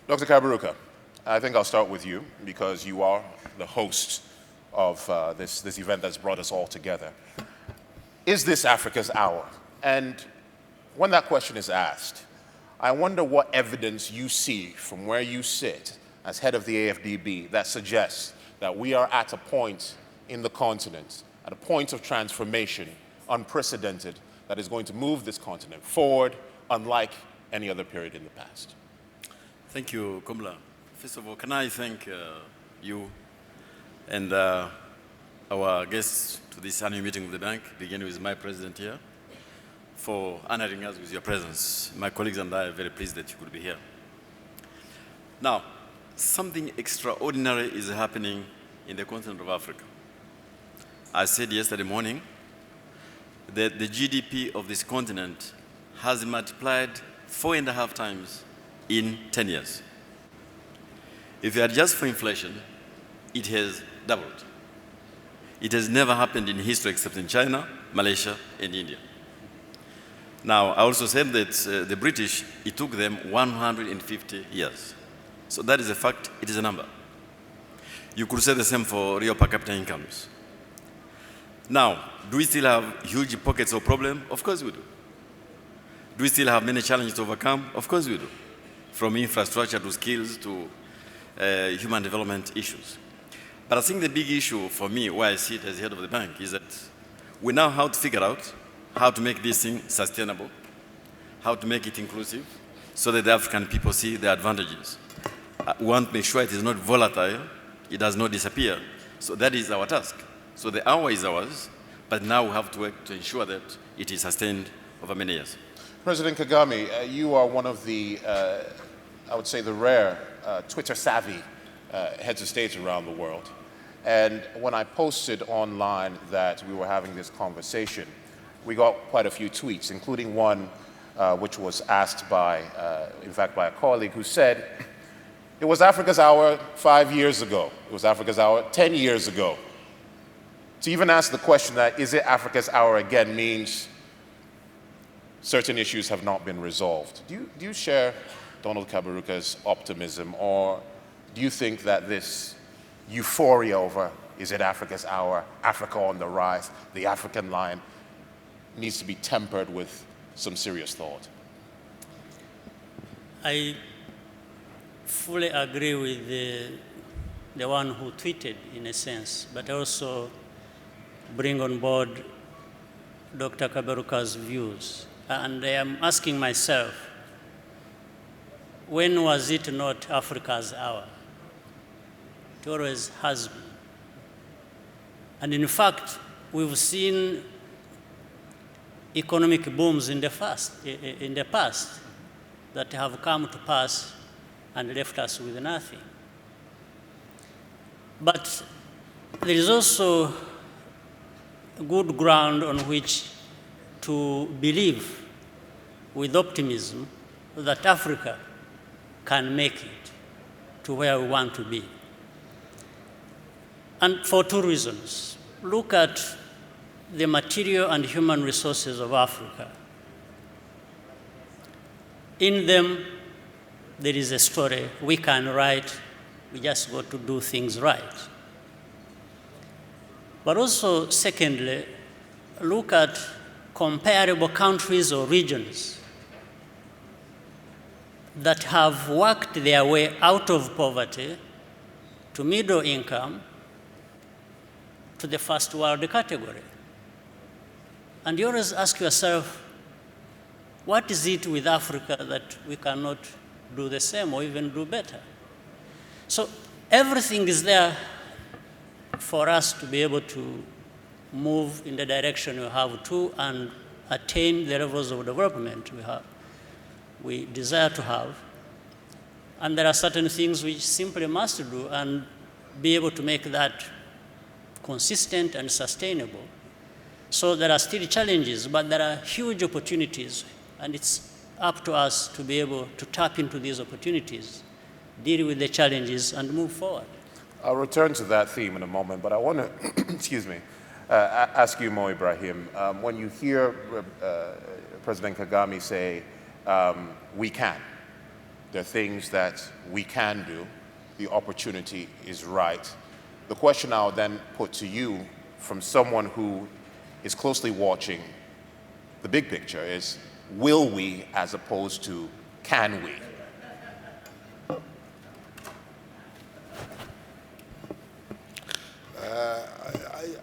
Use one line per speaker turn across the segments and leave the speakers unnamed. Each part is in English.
Dr. Kaberuka, I think I'll start with you because you are the host of this event that's brought us all together. Is this Africa's hour? And when that question is asked, I wonder what evidence you see from where you sit as head of the AFDB that suggests that we are at a point in the continent, at a point of transformation, unprecedented, that is going to move this continent forward, unlike any other period in the past.
Thank you, Kumla. First of all, can I thank you and our guests to this annual meeting of the bank, beginning with my president here, for honoring us with your presence. My colleagues and I are very pleased that you could be here. Now, something extraordinary is happening in the continent of Africa. I said yesterday morning that the GDP of this continent has multiplied 4.5 times in 10 years. If you adjust for inflation, it has doubled. It has never happened in history except in China, Malaysia, and India. Now, I also said that the British, it took them 150 years. So that is a fact, it is a number. You could say the same for real per capita incomes. Now, do we still have huge pockets of problem? Of course we do. Do we still have many challenges to overcome? Of course we do. From infrastructure to skills to human development issues. But I think the big issue for me, where I sit as head of the bank, is that we now have to figure out how to make this thing sustainable, how to make it inclusive, so that the African people see the advantages. We want to make sure it is not volatile, it does not disappear. So that is our task. So the hour is ours, but now we have to work to ensure that it is sustained over many years.
President Kagame, you are one of the, I would say, the rare Twitter-savvy heads of states around the world. And when I posted online that we were having this conversation, we got quite a few tweets, including one which was asked by, in fact, by a colleague who said, it was Africa's hour 5 years ago. It was Africa's hour 10 years ago. To even ask the question that, is it Africa's hour again, means certain issues have not been resolved. Do you share Donald Kaberuka's optimism, or do you think that this euphoria over, is it Africa's hour, Africa on the rise, the African line, needs to be tempered with some serious thought?
I fully agree with the one who tweeted, in a sense, but also bring on board Dr. Kaberuka's views. And I am asking myself, when was it not Africa's hour? It always has been. And in fact, we've seen economic booms in the past that have come to pass and left us with nothing. But there is also good ground on which to believe with optimism that Africa can make it to where we want to be. And for two reasons. Look at the material and human resources of Africa. In them, there is a story we can write. We just got to do things right. But also, secondly, look at comparable countries or regions that have worked their way out of poverty to middle income to the first world category. And you always ask yourself, what is it with Africa that we cannot do the same or even do better? So everything is there for us to be able to move in the direction we have to and attain the levels of development we desire to have. And there are certain things we simply must do and be able to make that consistent and sustainable. So there are still challenges, but there are huge opportunities, and it's up to us to be able to tap into these opportunities, deal with the challenges, and move forward.
I'll return to that theme in a moment, but I want to, excuse me, ask you, Mo Ibrahim, when you hear President Kagame say, we can, There are things that we can do. The opportunity is right. The question I'll then put to you from someone who is closely watching the big picture is, will we as opposed to can we?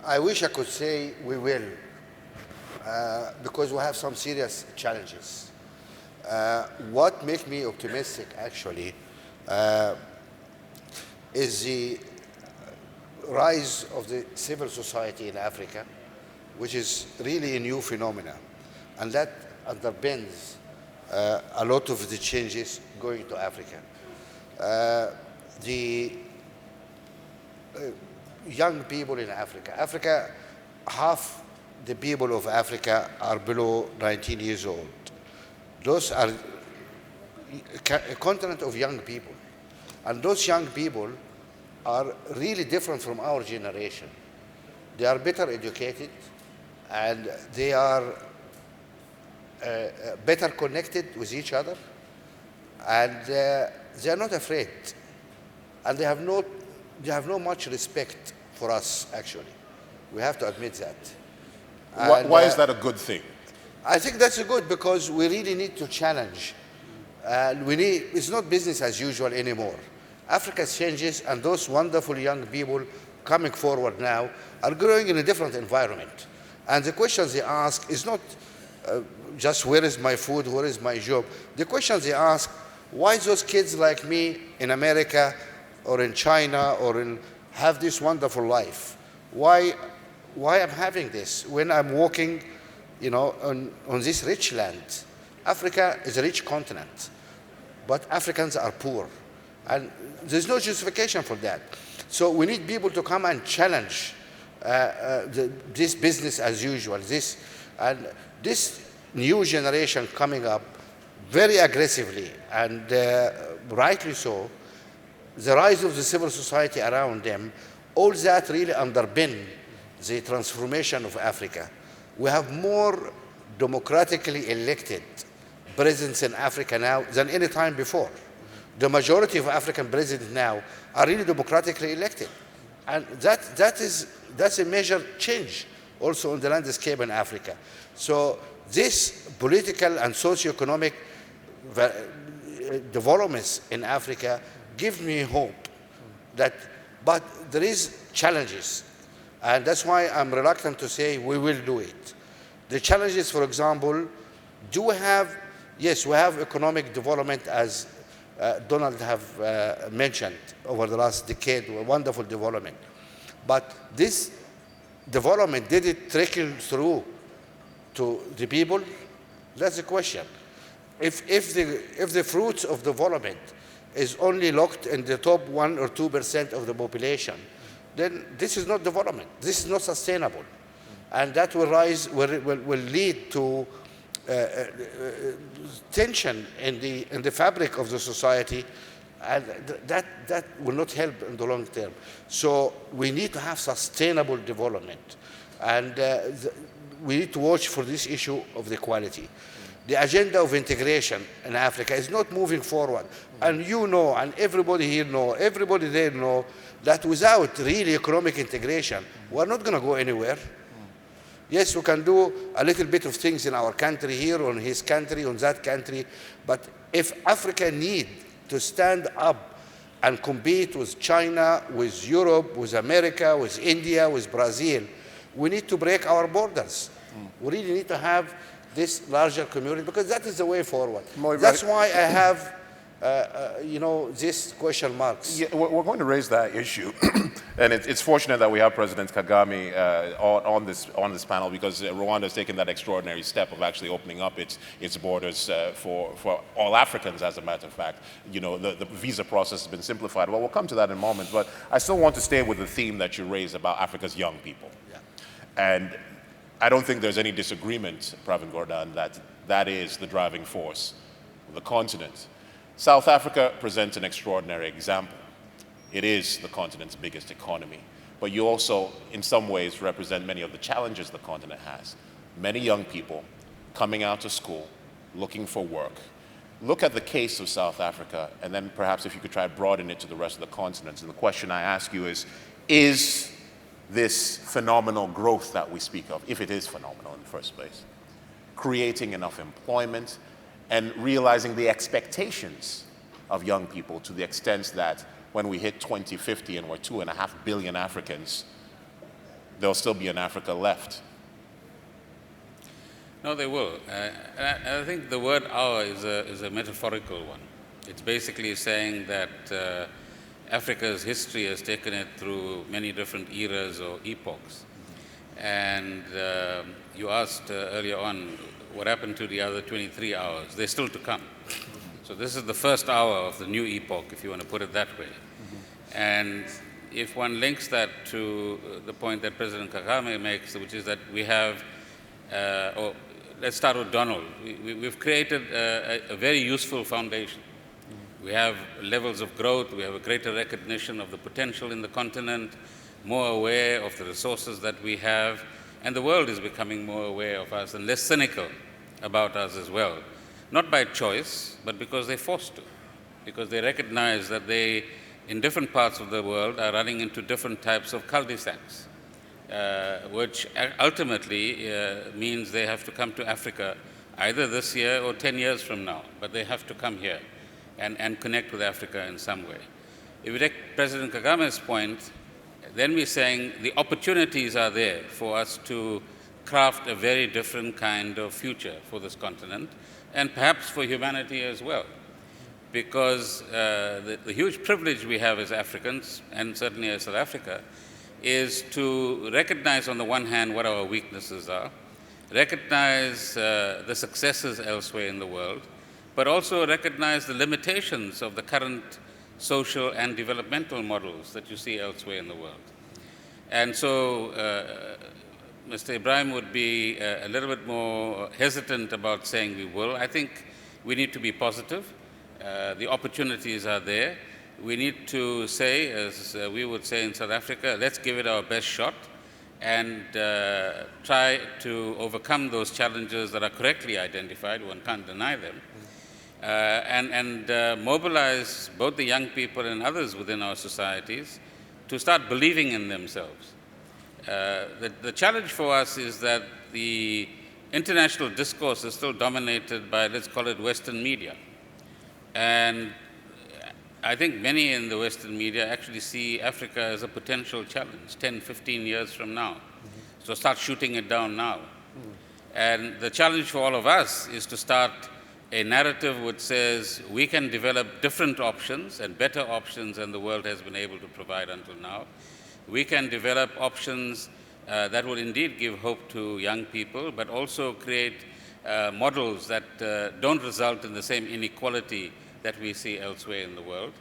I wish I could say we will, because we have some serious challenges. What makes me optimistic, actually, is the rise of the civil society in Africa, which is really a new phenomenon, and that underpins a lot of the changes going to Africa. The young people in Africa, half the people of Africa are below 19 years old. Those are a continent of young people. And those young people are really different from our generation. They are better educated, and they are better connected with each other, and they are not afraid. And they have no much respect for us, actually. We have to admit that.
Why is that a good thing?
I think that's good, because we really need to challenge. It's not business as usual anymore. Africa changes, and those wonderful young people coming forward now are growing in a different environment. And the questions they ask is not just where is my food, where is my job. The questions they ask, why those kids like me in America or in China or have this wonderful life? Why I'm having this when I'm walking, on this rich land? Africa is a rich continent, but Africans are poor, and there's no justification for that. So we need people to come and challenge this business as usual. This new generation coming up very aggressively, and rightly so. The rise of the civil society around them, all that really underpin the transformation of Africa. We have more democratically elected presidents in Africa now than any time before. The majority of African presidents now are really democratically elected. And that's a major change also in the landscape in Africa. So this political and socio-economic developments in Africa give me hope but there is challenges. And that's why I'm reluctant to say we will do it. The challenges, for example, yes, we have economic development, as Donald have mentioned over the last decade, wonderful development. But this development, did it trickle through to the people? That's the question. If the fruits of development is only locked in the top 1 or 2% of the population, then this is not development. This is not sustainable. And that will lead to tension in the fabric of the society, and that will not help in the long term. So we need to have sustainable development, and we need to watch for this issue of the equality. The agenda of integration in Africa is not moving forward. And and everybody here everybody there know, that without really economic integration, we're not going to go anywhere. Yes, we can do a little bit of things in our country here, on his country, on that country, but if Africa need to stand up and compete with China, with Europe, with America, with India, with Brazil, we need to break our borders. We really need to have this larger community, because that is the way forward. That's why I have, these question marks.
Yeah, we're going to raise that issue, and it's fortunate that we have President Kagame on this panel, because Rwanda has taken that extraordinary step of actually opening up its borders for all Africans. As a matter of fact, the visa process has been simplified. Well, we'll come to that in a moment, but I still want to stay with the theme that you raised about Africa's young people, and I don't think there's any disagreement, Pravin Gordhan, that is the driving force of the continent. South Africa presents an extraordinary example. It is the continent's biggest economy, but you also, in some ways, represent many of the challenges the continent has. Many young people coming out of school, looking for work, look at the case of South Africa, and then perhaps if you could try to broaden it to the rest of the continents. And the question I ask you is this phenomenal growth that we speak of, if it is phenomenal in the first place, creating enough employment and realizing the expectations of young people to the extent that when we hit 2050 and we're 2.5 billion Africans, there'll still be an Africa left?
No, they will. I think the word "our" is a metaphorical one. It's basically saying that Africa's history has taken it through many different eras or epochs. And you asked earlier on what happened to the other 23 hours. They're still to come. So this is the first hour of the new epoch, if you want to put it that way. And if one links that to the point that President Kagame makes, which is that we have, or let's start with Donald. We've created a very useful foundation. We have levels of growth, we have a greater recognition of the potential in the continent, more aware of the resources that we have, and the world is becoming more aware of us and less cynical about us as well. Not by choice, but because they're forced to, because they recognize that they, in different parts of the world, are running into different types of cul-de-sacs, which ultimately means they have to come to Africa either this year or 10 years from now, but they have to come here and connect with Africa in some way. If you take President Kagame's point, then we're saying the opportunities are there for us to craft a very different kind of future for this continent, and perhaps for humanity as well. Because the huge privilege we have as Africans, and certainly as South Africa, is to recognize on the one hand what our weaknesses are, recognize the successes elsewhere in the world, but also recognize the limitations of the current social and developmental models that you see elsewhere in the world. And so Mr. Ibrahim would be a little bit more hesitant about saying we will. I think we need to be positive. The opportunities are there. We need to say, as we would say in South Africa, let's give it our best shot and try to overcome those challenges that are correctly identified. One can't deny them. And mobilize both the young people and others within our societies to start believing in themselves. The challenge for us is that the international discourse is still dominated by, let's call it, Western media. And I think many in the Western media actually see Africa as a potential challenge 10, 15 years from now. So start shooting it down now. And the challenge for all of us is to start a narrative which says we can develop different options and better options than the world has been able to provide until now. We can develop options that will indeed give hope to young people, but also create models that don't result in the same inequality that we see elsewhere in the world.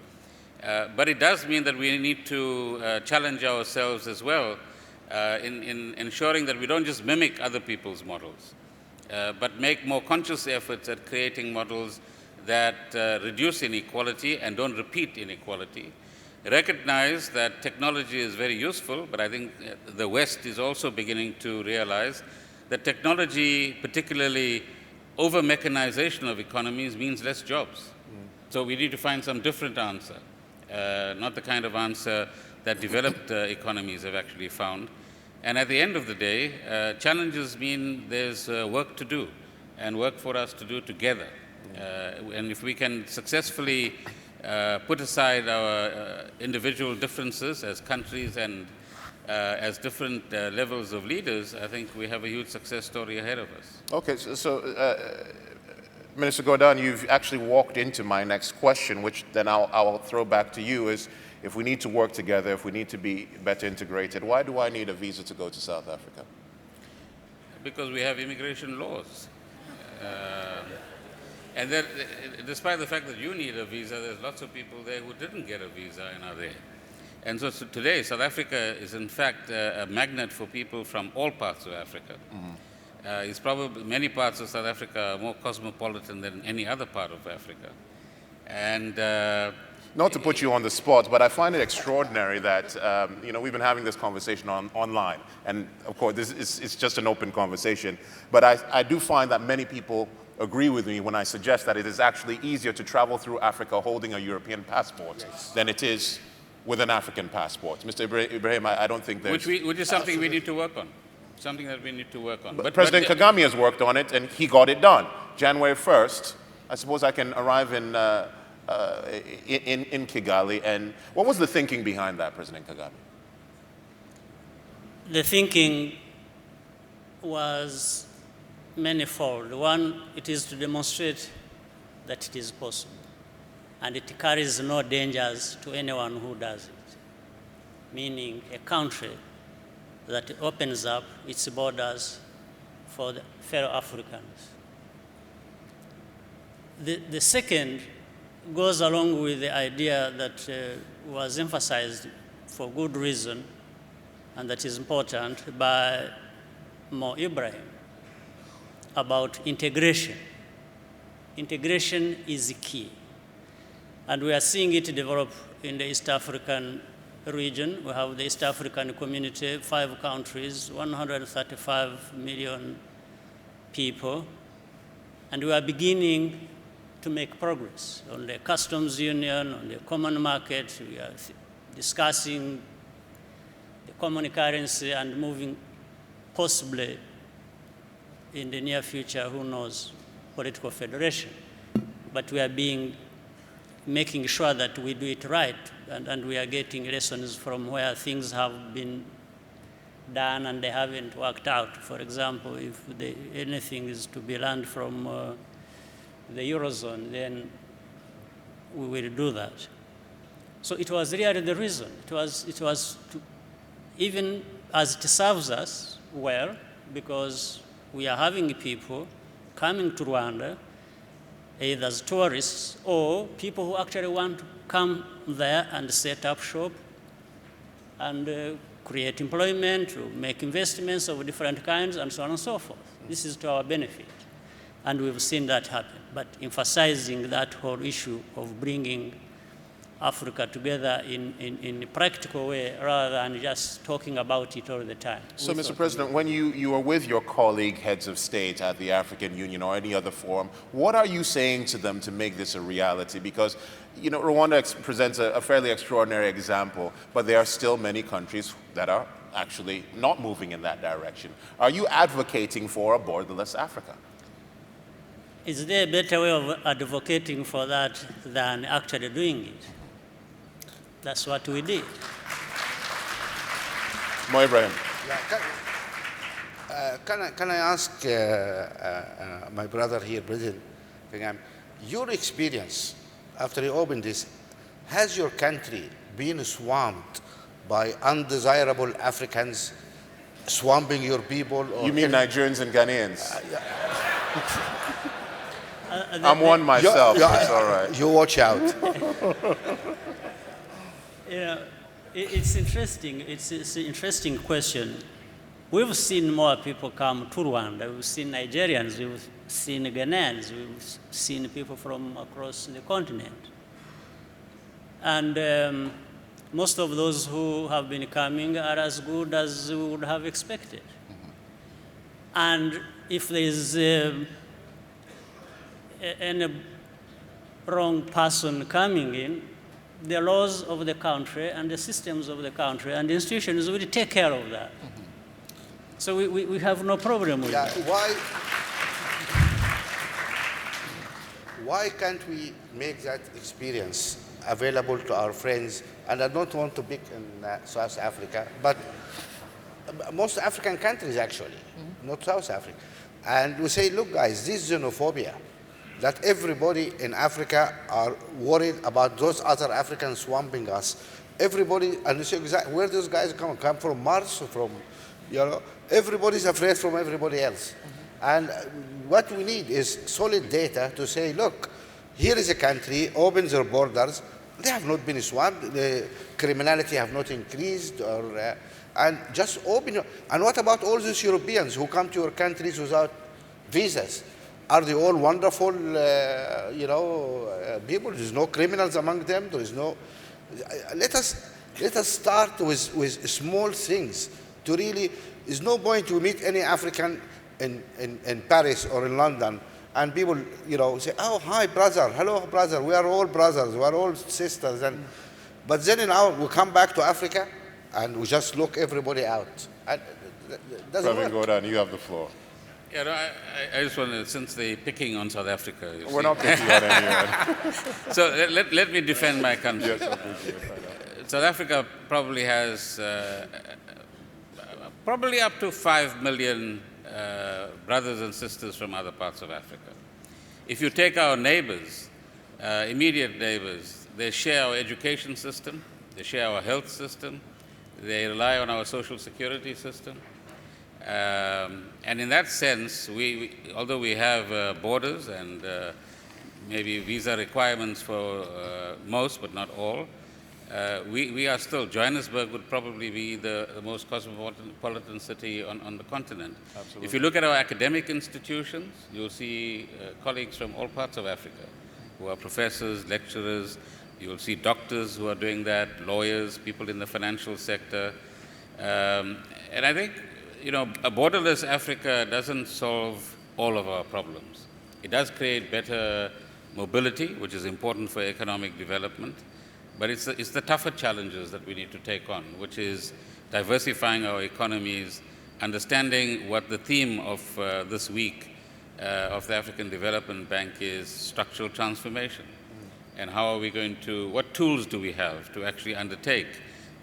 But it does mean that we need to challenge ourselves as well in ensuring that we don't just mimic other people's models, but make more conscious efforts at creating models that reduce inequality and don't repeat inequality. Recognize that technology is very useful, but I think the West is also beginning to realize that technology, particularly over-mechanization of economies, means less jobs. So we need to find some different answer, not the kind of answer that developed economies have actually found. And at the end of the day, challenges mean there's work to do and work for us to do together. And if we can successfully put aside our individual differences as countries and as different levels of leaders, I think we have a huge success story ahead of us.
Okay, so Minister Gordon, you've actually walked into my next question, which then I'll throw back to you, is if we need to work together, if we need to be better integrated, why do I need a visa to go to South Africa?
Because we have immigration laws. And then, despite the fact that you need a visa, there's lots of people there who didn't get a visa and are there. And so today, South Africa is in fact a magnet for people from all parts of Africa. It's probably, many parts of South Africa are more cosmopolitan than any other part of Africa. And
not to put you on the spot, but I find it extraordinary that we've been having this conversation online, and of course it's just an open conversation. But I do find that many people agree with me when I suggest that it is actually easier to travel through Africa holding a European passport than it is with an African passport. Mr. Ibrahim, I don't think there's...
Which is something we need to work on. Something that we need to work on.
But President Kagame has worked on it, and he got it done. January 1st, I suppose I can arrive in Kigali. And what was the thinking behind that, President Kagame?
The thinking was manifold. One, it is to demonstrate that it is possible, and it carries no dangers to anyone who does it, meaning a country that opens up its borders for the fellow Africans. The second goes along with the idea that was emphasized for good reason, and that is important, by Mo Ibrahim, about integration. Integration is key. And we are seeing it develop in the East African region. We have the East African community, 5 countries, 135 million people. And we are beginning to make progress on the customs union, on the common market. We are discussing the common currency and moving possibly in the near future, who knows, political federation. But we are making sure that we do it right, and we are getting lessons from where things have been done and they haven't worked out. For example, if anything is to be learned from the Eurozone, then we will do that. So it was really the reason. It was to, even as it serves us well, because we are having people coming to Rwanda, either as tourists or people who actually want to come there and set up shop and create employment, or make investments of different kinds, and so on and so forth. This is to our benefit. And we've seen that happen. But emphasizing that whole issue of bringing Africa together in a practical way rather than just talking about it all the time.
So, Mr. President, when you are with your colleague heads of state at the African Union or any other forum, what are you saying to them to make this a reality? Because, you know, Rwanda presents a fairly extraordinary example, but there are still many countries that are actually not moving in that direction. Are you advocating for a borderless Africa?
Is there a better way of advocating for that than actually doing it? That's what we did.
Mo Ibrahim.
Can I ask my brother here, President Kagame, your experience after you opened this, has your country been swamped by undesirable Africans swamping your people? Or
you mean Nigerians and Ghanaians? I'm one myself, so it's all right.
You watch out.
Yeah, it's interesting. It's an interesting question. We've seen more people come to Rwanda. We've seen Nigerians. We've seen Ghanaians. We've seen people from across the continent. And most of those who have been coming are as good as we would have expected. And if there is any wrong person coming in, the laws of the country and the systems of the country and the institutions will take care of that. So we have no problem with that.
Why can't we make that experience available to our friends? And I don't want to pick in South Africa, but most African countries actually, not South Africa. And we say, look guys, this xenophobia, that everybody in Africa are worried about those other Africans swamping us. Everybody, and you say exactly where those guys come from Mars, or from, you know, everybody's afraid from everybody else. And what we need is solid data to say, look, here is a country, opens their borders, they have not been swamped, the criminality have not increased, or, and just open. And what about all those Europeans who come to your countries without visas? Are they all wonderful, people? There's no criminals among them. There is no. Let us start with small things. To really, there's no point to meet any African in Paris or in London and people, say, oh, hi, brother, hello, brother, we are all brothers, we are all sisters. But then we come back to Africa, and we just look everybody out. And it doesn't
Pravin
work.
Gordhan, you have the floor.
Yeah, no, I just want to, since they're picking on South Africa.
We're not picking on anyone.
So let me defend my country.
Yes, okay.
South Africa probably has probably up to 5 million brothers and sisters from other parts of Africa. If you take our neighbors, immediate neighbors, they share our education system, they share our health system, they rely on our social security system. And in that sense, although we have borders and maybe visa requirements for most, but not all, we are still, Johannesburg would probably be the most cosmopolitan city on the continent.
Absolutely.
If you look at our academic institutions, you'll see colleagues from all parts of Africa who are professors, lecturers. You'll see doctors who are doing that, lawyers, people in the financial sector. And I think, a borderless Africa doesn't solve all of our problems. It does create better mobility, which is important for economic development. But it's the tougher challenges that we need to take on, which is diversifying our economies, understanding what the theme of this week of the African Development Bank is, structural transformation. And how are we going to, what tools do we have to actually undertake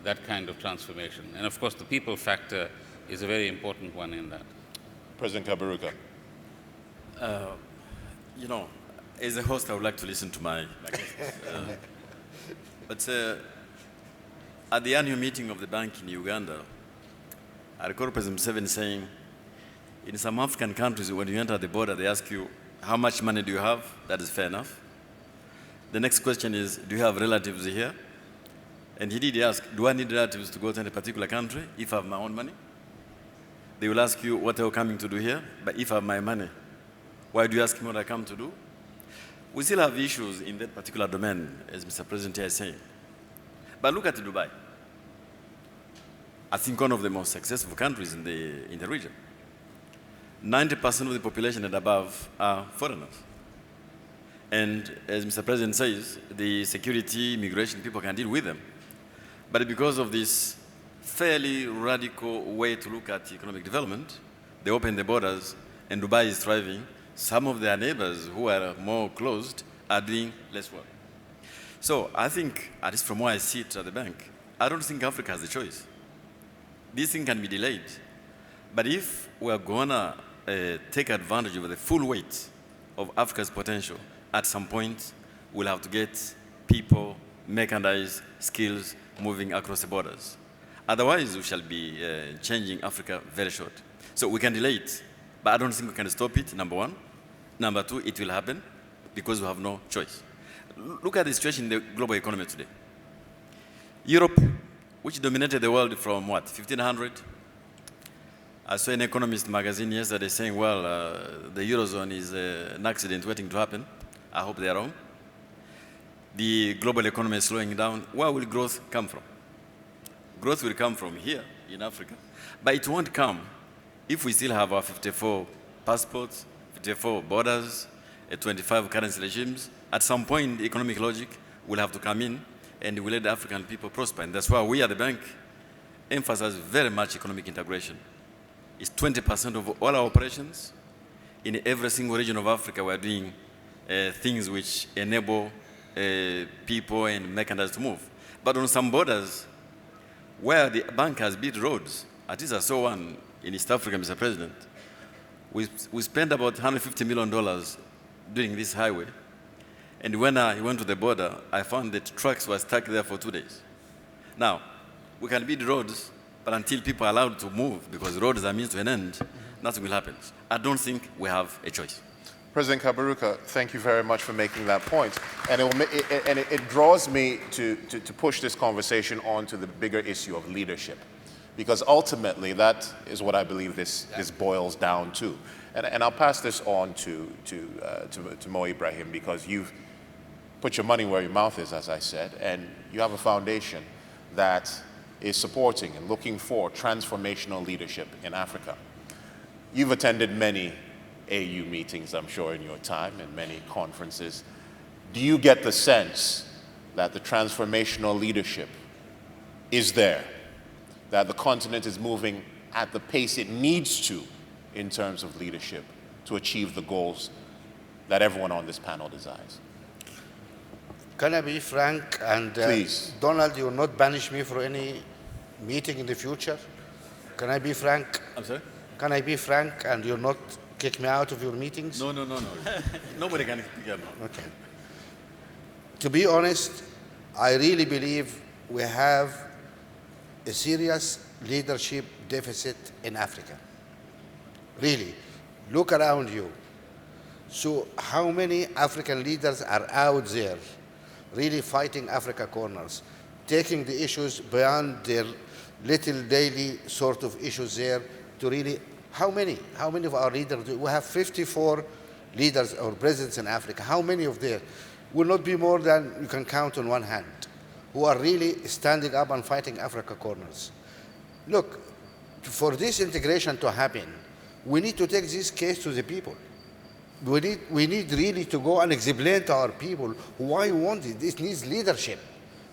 that kind of transformation? And of course, the people factor is a very important one in that.
President Kaberuka.
As a host, I would like to listen to my guests. But at the annual meeting of the bank in Uganda, I recall President Museveni saying, in some African countries, when you enter the border, they ask you, how much money do you have? That is fair enough. The next question is, do you have relatives here? And he did ask, do I need relatives to go to any particular country if I have my own money? They will ask you, what are you coming to do here? But if I have my money, why do you ask me what I come to do? We still have issues in that particular domain, as Mr. President here is saying. But look at Dubai. I think one of the most successful countries in the region. 90% of the population and above are foreigners. And as Mr. President says, the security, immigration, people can deal with them. But because of this fairly radical way to look at economic development, they open the borders and Dubai is thriving. Some of their neighbors who are more closed are doing less work. So I think, at least from where I sit at the bank, I don't think Africa has a choice. This thing can be delayed. But if we're gonna take advantage of the full weight of Africa's potential, at some point, we'll have to get people, mechanized skills moving across the borders. Otherwise, we shall be changing Africa very short. So we can delay it, but I don't think we can stop it, number one. Number two, it will happen because we have no choice. Look at the situation in the global economy today. Europe, which dominated the world from what, 1500? I saw an Economist magazine yesterday saying, well, the Eurozone is an accident waiting to happen. I hope they are wrong. The global economy is slowing down. Where will growth come from? Growth will come from here in Africa, but it won't come if we still have our 54 passports, 54 borders, 25 currency regimes. At some point, economic logic will have to come in and will let the African people prosper. And that's why we at the bank emphasize very much economic integration. It's 20% of all our operations. In every single region of Africa, we're doing things which enable people and mechanized to move. But on some borders, where the bank has built roads, at least I saw one in East Africa, Mr. President, we spent about $150 million doing this highway. And when I went to the border, I found that trucks were stuck there for 2 days. Now, we can build roads, but until people are allowed to move, because roads are means to an end, nothing will happen. I don't think we have a choice.
President Kaberuka, thank you very much for making that point. And it draws me to push this conversation on to the bigger issue of leadership. Because ultimately, that is what I believe this boils down to. And I'll pass this on to Mo Ibrahim, because you've put your money where your mouth is, as I said, and you have a foundation that is supporting and looking for transformational leadership in Africa. You've attended many AU meetings, I'm sure, in your time, and many conferences. Do you get the sense that the transformational leadership is there, that the continent is moving at the pace it needs to in terms of leadership to achieve the goals that everyone on this panel desires?
Can I be frank? And
Please.
Donald, you will not banish me for any meeting in the future? Can I be frank?
I'm sorry?
Can I be frank and you'll not kick me out of your meetings?
No. Nobody can pick up now.
Okay. To be honest, I really believe we have a serious leadership deficit in Africa. Really. Look around you. So how many African leaders are out there really fighting Africa corners, taking the issues beyond their little daily sort of issues there to really, how many of our leaders, we have 54 leaders or presidents in Africa, how many of them will not be more than you can count on one hand, who are really standing up and fighting Africa corners? Look, for this integration to happen, we need to take this case to the people. We need really to go and explain to our people why we want it. This needs leadership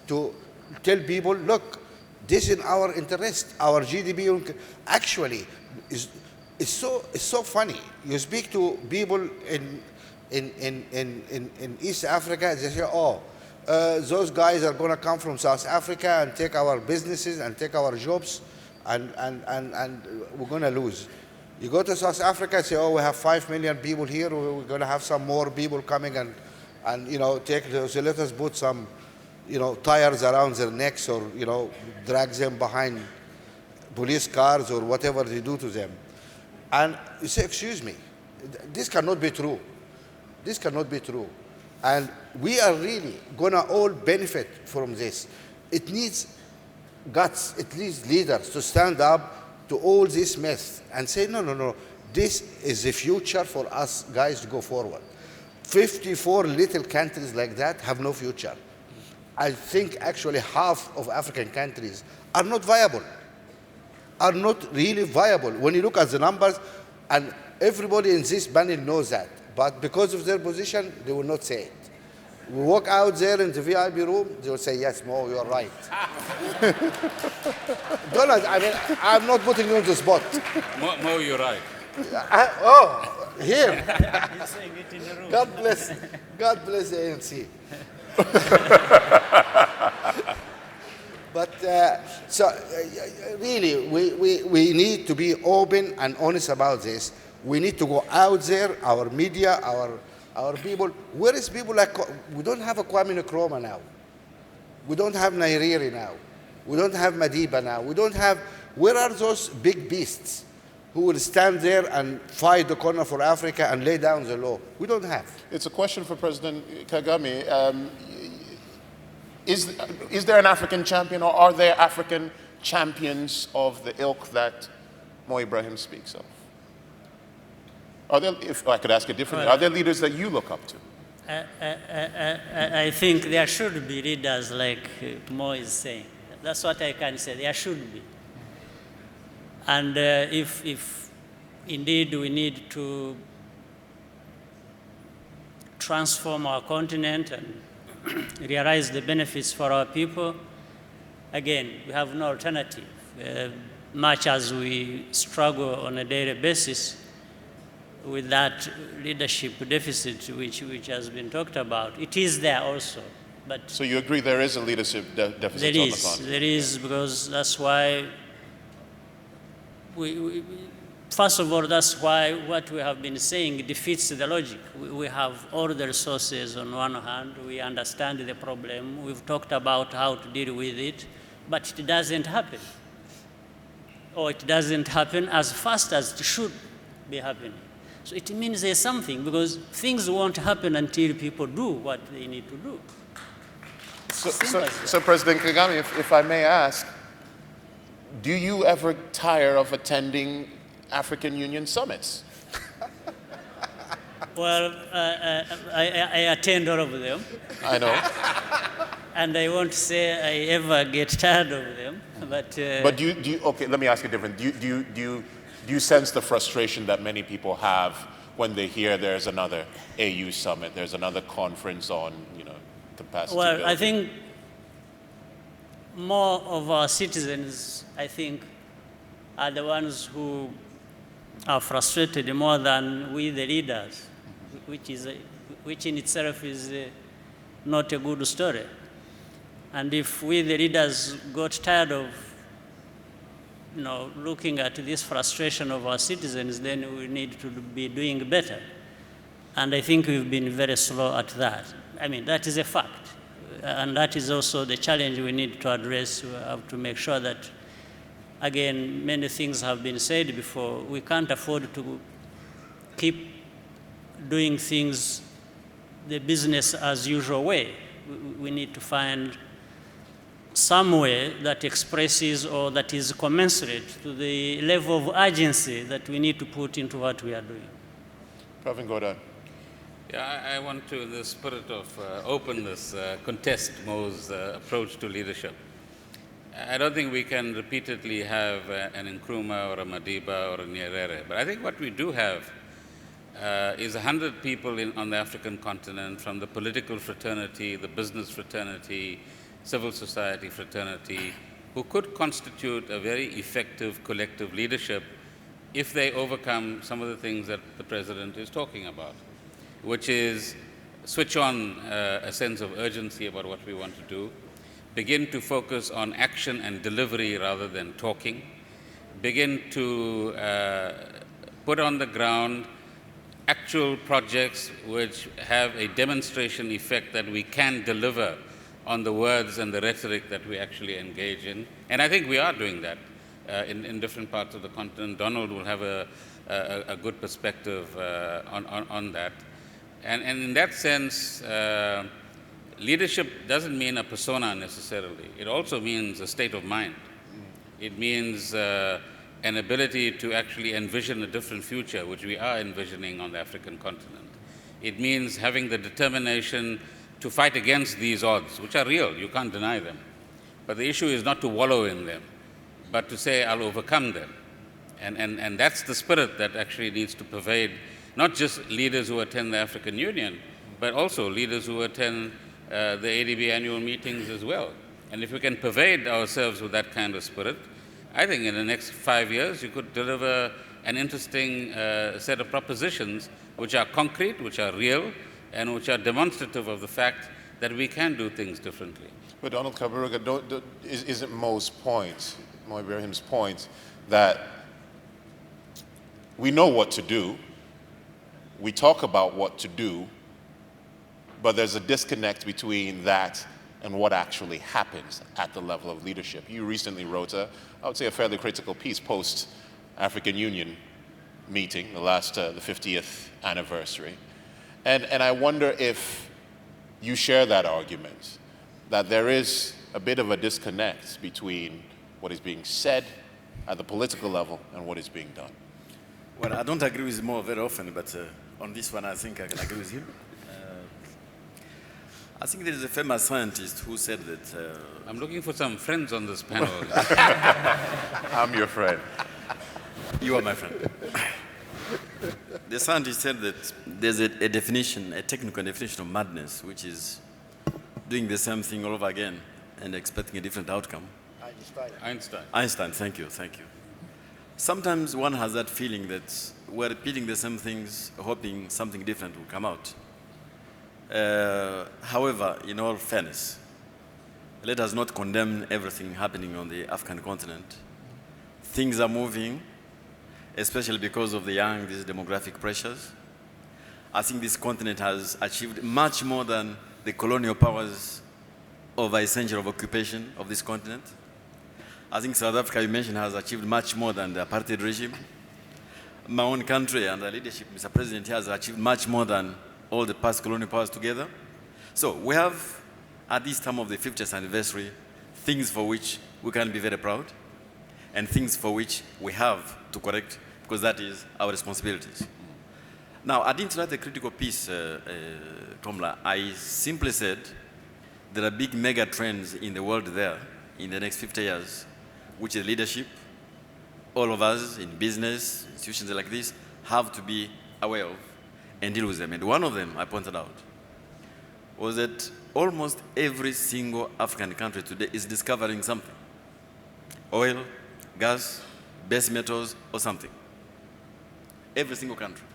to tell people, look, this is in our interest. Our GDP actually is so funny. You speak to people in East Africa, they say, oh, those guys are going to come from South Africa and take our businesses and take our jobs, and we're going to lose. You go to South Africa, say, oh, we have 5 million people here, we're going to have some more people coming and you know, so let us put some, you know, tires around their necks, or, you know, drag them behind police cars or whatever they do to them. And you say, excuse me, this cannot be true. This cannot be true. And we are really going to all benefit from this. It needs guts, it needs leaders to stand up to all this mess and say, no, this is the future for us guys to go forward. 54 little countries like that have no future. I think actually half of African countries are not viable, are not really viable. When you look at the numbers, and everybody in this panel knows that, but because of their position, they will not say it. We walk out there in the VIP room, they will say, yes, Mo, you're right. Donald, I mean, I'm not putting you on the spot.
Mo, you're right.
Here.
He's saying it in the room.
God bless the ANC. But really, we need to be open and honest about this. We need to go out there, our media, our people. Where is people like, we don't have a Kwame Nkrumah now. We don't have Nyerere now. We don't have Madiba now. We don't have, where are those big beasts who will stand there and fight the corner for Africa and lay down the law? We don't have.
It's a question for President Kagame. Is there an African champion, or are there African champions of the ilk that Mo Ibrahim speaks of? Are there, if I could ask it differently, are there leaders that you look up to?
I think there should be leaders like Mo is saying. That's what I can say. There should be. And if indeed we need to transform our continent and realize the benefits for our people, again, we have no alternative. Much as we struggle on a daily basis with that leadership deficit which has been talked about, it is there also. But
so you agree there is a leadership deficit on the continent?
There is, because that's why first of all, that's why what we have been saying defeats the logic. We have all the resources on one hand, we understand the problem, we've talked about how to deal with it, but it doesn't happen. Or it doesn't happen as fast as it should be happening. So it means there's something, because things won't happen until people do what they need to do.
So President Kagame, if I may ask, do you ever tire of attending African Union summits?
Well, I attend all of them.
I know.
And I won't say I ever get tired of them, but...
But do you, okay, let me ask you different. Do you sense the frustration that many people have when they hear there's another AU summit, there's another conference on, capacity building?
Well, I think more of our citizens, I think, are the ones who are frustrated more than we, the leaders, which in itself is not a good story. And if we, the leaders, got tired of looking at this frustration of our citizens, then we need to be doing better. And I think we've been very slow at that. I mean, that is a fact. And that is also the challenge we need to address. We have to make sure that, again, many things have been said before. We can't afford to keep doing things the business as usual way. We need to find some way that expresses or that is commensurate to the level of urgency that we need to put into what we are doing.
Pravin Gordhan.
Yeah, I want to, in the spirit of openness, contest Mo's approach to leadership. I don't think we can repeatedly have an Nkrumah or a Madiba or a Nyerere, but I think what we do have is 100 people on the African continent, from the political fraternity, the business fraternity, civil society fraternity, who could constitute a very effective collective leadership if they overcome some of the things that the President is talking about, which is switch on a sense of urgency about what we want to do, begin to focus on action and delivery rather than talking, begin to put on the ground actual projects which have a demonstration effect that we can deliver on the words and the rhetoric that we actually engage in. And I think we are doing that in different parts of the continent. Donald will have a good perspective on that. And in that sense, leadership doesn't mean a persona necessarily. It also means a state of mind. It means an ability to actually envision a different future, which we are envisioning on the African continent. It means having the determination to fight against these odds, which are real, you can't deny them. But the issue is not to wallow in them, but to say, I'll overcome them. And that's the spirit that actually needs to pervade not just leaders who attend the African Union, but also leaders who attend the ADB annual meetings as well. And if we can pervade ourselves with that kind of spirit, I think in the next 5 years you could deliver an interesting set of propositions which are concrete, which are real, and which are demonstrative of the fact that we can do things differently.
But Donald Kaberuga, isn't Mo's point, Mo Ibrahim's point, that we know what to do, we talk about what to do, but there's a disconnect between that and what actually happens at the level of leadership. You recently wrote I would say a fairly critical piece post-African Union meeting, the 50th anniversary. And I wonder if you share that argument, that there is a bit of a disconnect between what is being said at the political level and what is being done.
Well, I don't agree with Mo very often, but on this one I think I can agree with him. I think there is a famous scientist who said that...
I'm looking for some friends on this panel.
I'm your friend.
You are my friend. The scientist said that there's a definition, a technical definition of madness, which is doing the same thing all over again and expecting a different outcome. Einstein, thank you. Sometimes one has that feeling that we're repeating the same things, hoping something different will come out. However, in all fairness, let us not condemn everything happening on the African continent. Things are moving, especially because of these demographic pressures. I think this continent has achieved much more than the colonial powers over a century of occupation of this continent. I think South Africa, you mentioned, has achieved much more than the apartheid regime. My own country, under leadership, Mr. President, has achieved much more than all the past colonial powers together. So we have, at this time of the 50th anniversary, things for which we can be very proud, and things for which we have to correct, because that is our responsibilities. Now, I didn't write a critical piece, Komla. I simply said there are big mega trends in the world there in the next 50 years, which is leadership. All of us in business, institutions like this, have to be aware of and deal with them. And one of them, I pointed out, was that almost every single African country today is discovering something. Oil, gas, base metals, or something. Every single country.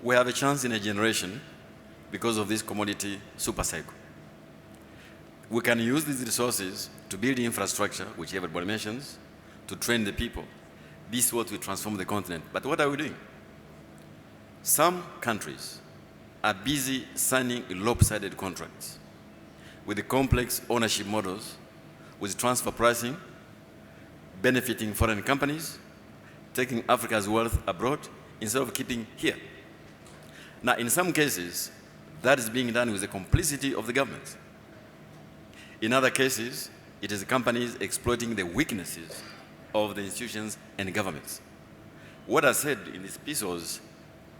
We have a chance in a generation because of this commodity super cycle. We can use these resources to build infrastructure, which everybody mentions, to train the people. This is what will transform the continent. But what are we doing? Some countries are busy signing lopsided contracts with the complex ownership models, with transfer pricing, benefiting foreign companies, taking Africa's wealth abroad instead of keeping here. Now, in some cases, that is being done with the complicity of the government. In other cases, it is companies exploiting the weaknesses of the institutions and governments. What I said in this piece was,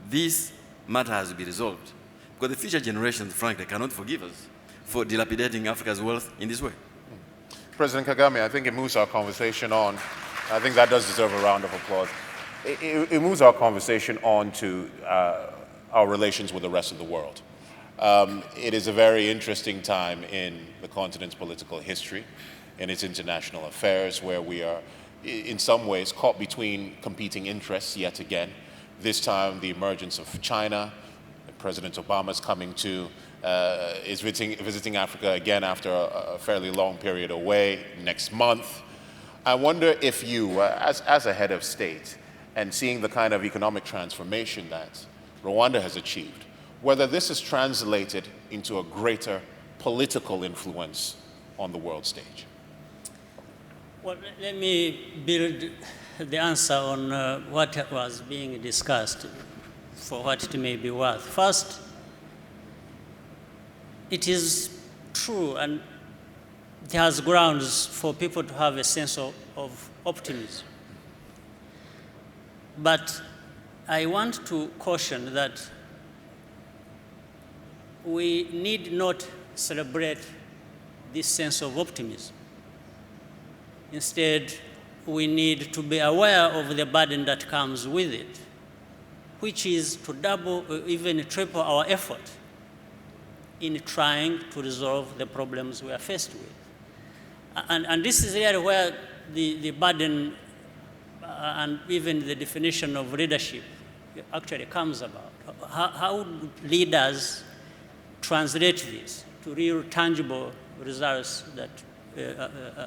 this matter has to be resolved because the future generations, frankly, cannot forgive us for dilapidating Africa's wealth in this way.
President Kagame, I think it moves our conversation on. I think that does deserve a round of applause. It moves our conversation on to our relations with the rest of the world. It is a very interesting time in the continent's political history, in its international affairs, where we are, in some ways, caught between competing interests yet again. This time, the emergence of China. President Obama's coming to, is visiting Africa again after a fairly long period away next month. I wonder if you, as a head of state, and seeing the kind of economic transformation that Rwanda has achieved, whether this is translated into a greater political influence on the world stage.
Well, let me build the answer on what was being discussed for what it may be worth. First, it is true and it has grounds for people to have a sense of optimism. But I want to caution that we need not celebrate this sense of optimism. Instead, we need to be aware of the burden that comes with it, which is to double or even triple our effort in trying to resolve the problems we are faced with. And this is really where the burden and even the definition of leadership actually comes about. How leaders translate this to real tangible results that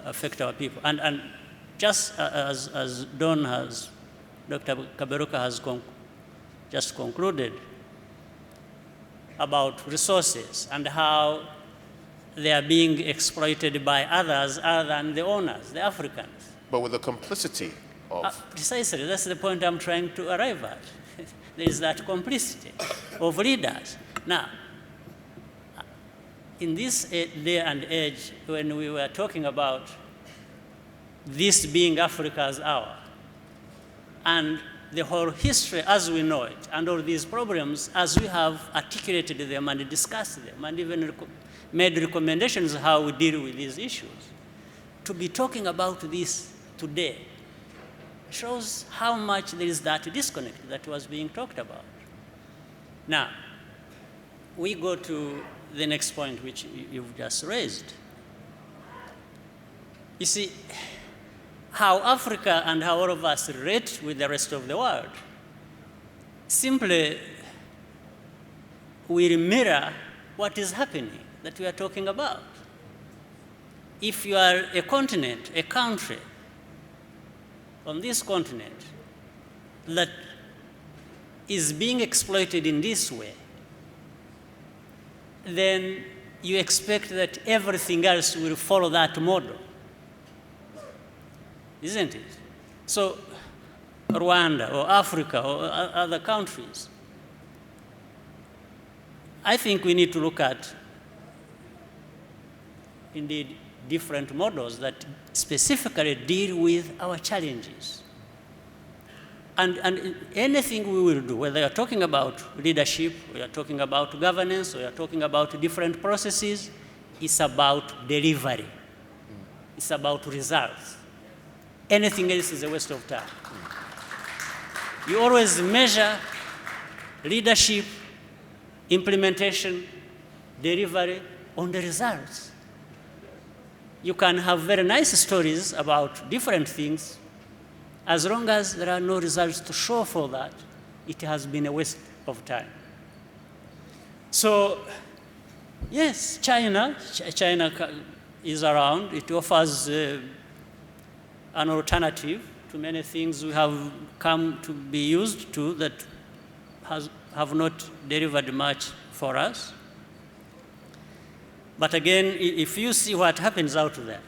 affect our people. And just as Don has, Dr. Kaberuka has just concluded about resources and how they are being exploited by others other than the owners, the Africans.
But with the complicity of...
Precisely, that's the point I'm trying to arrive at. There is that complicity of leaders. Now, in this day and age, when we were talking about this being Africa's hour, and the whole history as we know it, and all these problems as we have articulated them and discussed them, and even made recommendations how we deal with these issues, to be talking about this today shows how much there is that disconnect that was being talked about. Now, we go to the next point which you've just raised. You see, how Africa and how all of us relate with the rest of the world simply will mirror what is happening that we are talking about. If you are a continent, a country on this continent that is being exploited in this way, then you expect that everything else will follow that model, isn't it? So Rwanda or Africa or other countries, I think we need to look at, indeed, different models that specifically deal with our challenges. And anything we will do, whether you're talking about leadership, or you're talking about governance, or you're talking about different processes, it's about delivery. It's about results. Anything else is a waste of time. You always measure leadership, implementation, delivery on the results. You can have very nice stories about different things. As long as there are no results to show for that, it has been a waste of time. So, yes, China is around. It offers an alternative to many things we have come to be used to that have not delivered much for us. But again, if you see what happens out there,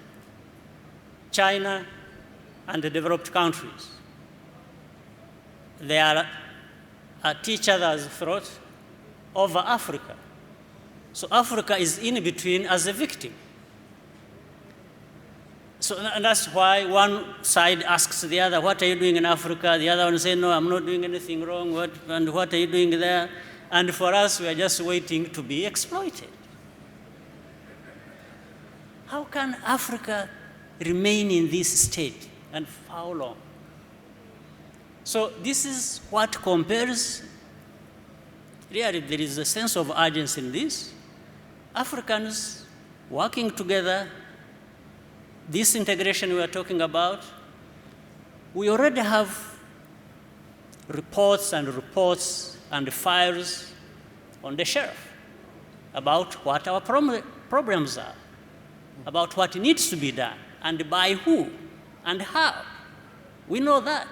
China and the developed countries, they are at each other's throat over Africa. So Africa is in between as a victim. So and that's why one side asks the other, what are you doing in Africa? The other one says, no, I'm not doing anything wrong. And what are you doing there? And for us, we are just waiting to be exploited. How can Africa remain in this state, and for how long? So this is what compares. Really, there is a sense of urgency in this. Africans working together, this integration we are talking about, we already have reports and files on the shelf about what our problems are, about what needs to be done, and by who, and how. We know that.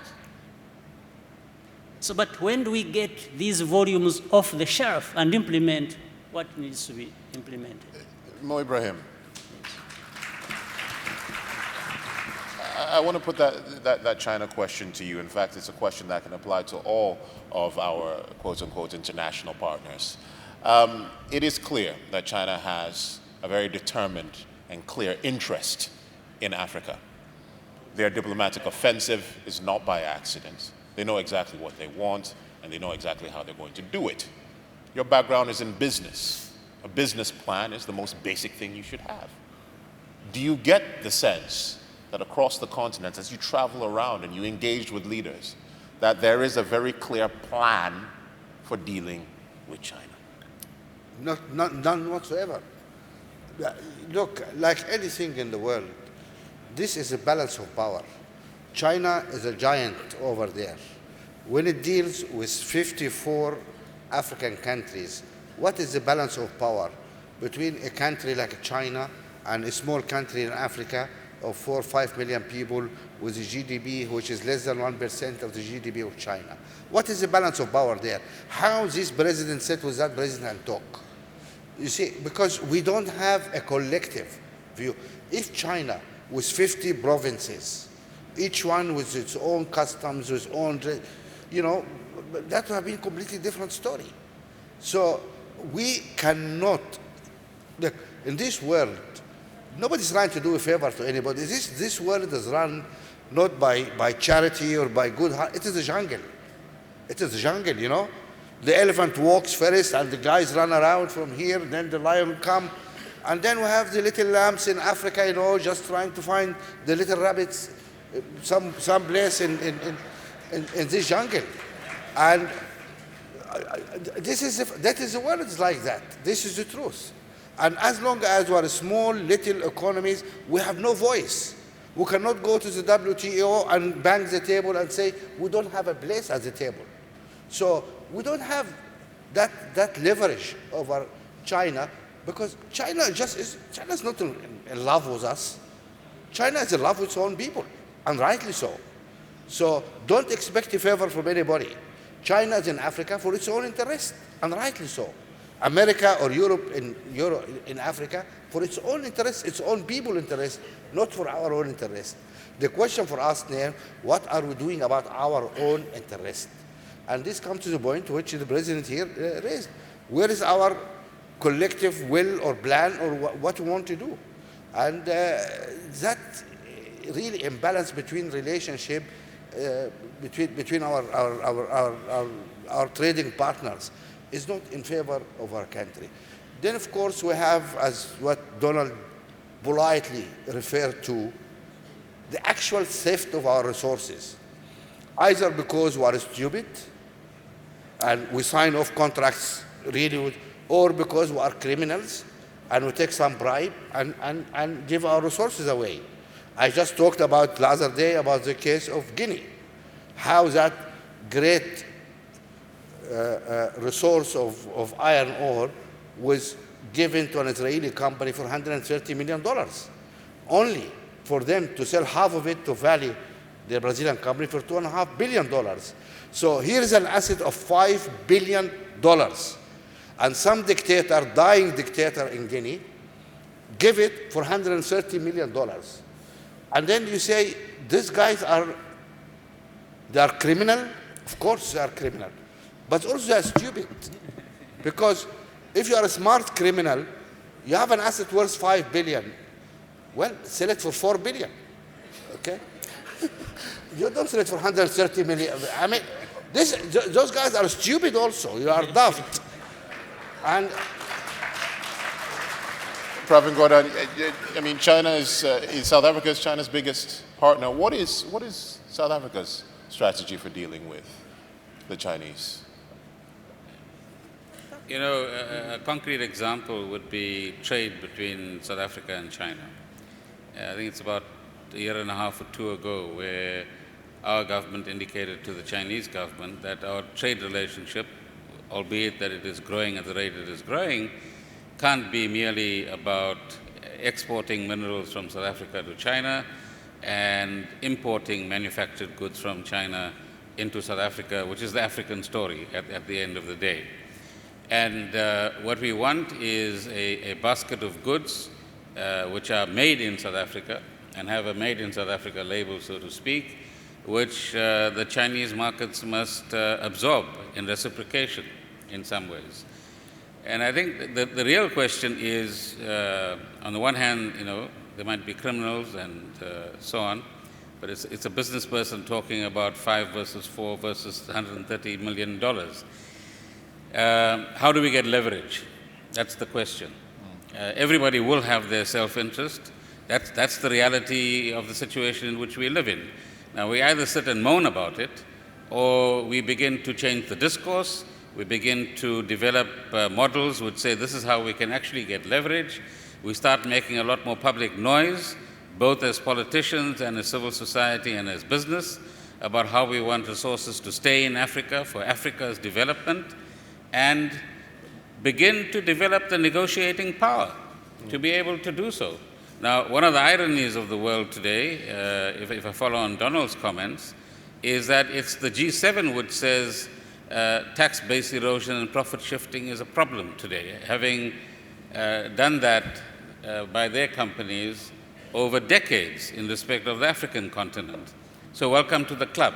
So, but when do we get these volumes off the shelf and implement what needs to be implemented?
Mo Ibrahim, I want to put that China question to you. In fact, it's a question that can apply to all of our quote-unquote international partners. It is clear that China has a very determined and clear interest in Africa. Their diplomatic offensive is not by accident. They know exactly what they want, and they know exactly how they're going to do it. Your background is in business. A business plan is the most basic thing you should have. Do you get the sense that across the continent, as you travel around and you engage with leaders, that there is a very clear plan for dealing with China?
None whatsoever. Look, like anything in the world, this is a balance of power. China is a giant over there. When it deals with 54 African countries, what is the balance of power between a country like China and a small country in Africa of 4 or 5 million people with a GDP which is less than 1% of the GDP of China? What is the balance of power there? How this president sit with that president and talk? You see, because we don't have a collective view. If China with 50 provinces, each one with its own customs, its own, that would have been a completely different story. So we cannot, look, in this world, nobody's trying to do a favor to anybody. This world is run not by charity or by good heart. It is a jungle. It is a jungle, The elephant walks first and the guys run around from here, then the lion will come. And then we have the little lambs in Africa, just trying to find the little rabbits some place in this jungle. And that is the world is like that. This is the truth. And as long as we are small, little economies, we have no voice. We cannot go to the WTO and bang the table and say, we don't have a place at the table. So we don't have that leverage over China, because China's not in love with us. China is in love with its own people, and rightly so. So don't expect a favor from anybody. China is in Africa for its own interest, and rightly so. America or Europe in Africa for its own interest, its own people interest, not for our own interest. The question for us now, what are we doing about our own interest? And this comes to the point which the president here raised. Where is our collective will or plan or what we want to do? And that really imbalance between relationship between our trading partners is not in favor of our country. Then, of course, we have, as what Donald politely referred to, the actual theft of our resources, either because we are stupid and we sign off contracts really, or because we are criminals and we take some bribe and give our resources away. I just talked about the other day about the case of Guinea, how that great resource of iron ore was given to an Israeli company for $130 million, only for them to sell half of it to Vale, the Brazilian company, for $2.5 billion. So here's an asset of $5 billion. And some dictator, dying dictator in Guinea, give it for $130 million. And then you say, these guys they are criminal? Of course they are criminal. But also they are stupid. Because if you are a smart criminal, you have an asset worth $5 billion. Well, sell it for $4 billion, okay? You don't sell it for $130 million. I mean, those guys are stupid also. You are daft. And
Pravin Gordhan, I mean, China is South Africa is China's biggest partner. What is South Africa's strategy for dealing with the Chinese?
You know, a concrete example would be trade between South Africa and China. I think it's about a year and a half or two ago where our government indicated to the Chinese government that our trade relationship, albeit that it is growing at the rate it is growing, can't be merely about exporting minerals from South Africa to China and importing manufactured goods from China into South Africa, which is the African story at the end of the day. And what we want is a basket of goods which are made in South Africa and have a made in South Africa label, so to speak, which the Chinese markets must absorb in reciprocation in some ways. And I think the real question is, on the one hand, you know, there might be criminals and so on, but it's a business person talking about 5 versus 4 versus $130 million. How do we get leverage? That's the question. Everybody will have their self-interest. That's the reality of the situation in which we live in. Now, we either sit and moan about it, or we begin to change the discourse. We begin to develop models which say this is how we can actually get leverage. We start making a lot more public noise, both as politicians and as civil society and as business, about how we want resources to stay in Africa for Africa's development, and begin to develop the negotiating power to be able to do so. Now, one of the ironies of the world today, if I follow on Donald's comments, is that it's the G7 which says tax base erosion and profit shifting is a problem today, having done that by their companies over decades in respect of the African continent. So welcome to the club,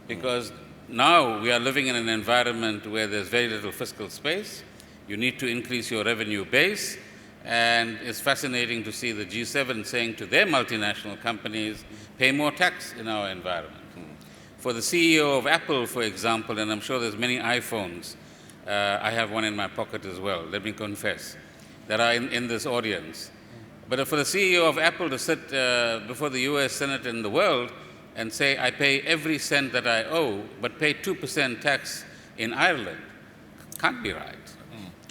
because now we are living in an environment where there's very little fiscal space. You need to increase your revenue base, and it's fascinating to see the G7 saying to their multinational companies, pay more tax in our environment. For the CEO of Apple, for example, and I'm sure there's many iPhones, I have one in my pocket as well, let me confess, that are in this audience. But for the CEO of Apple to sit before the US Senate in the world and say, I pay every cent that I owe, but pay 2% tax in Ireland, can't be right.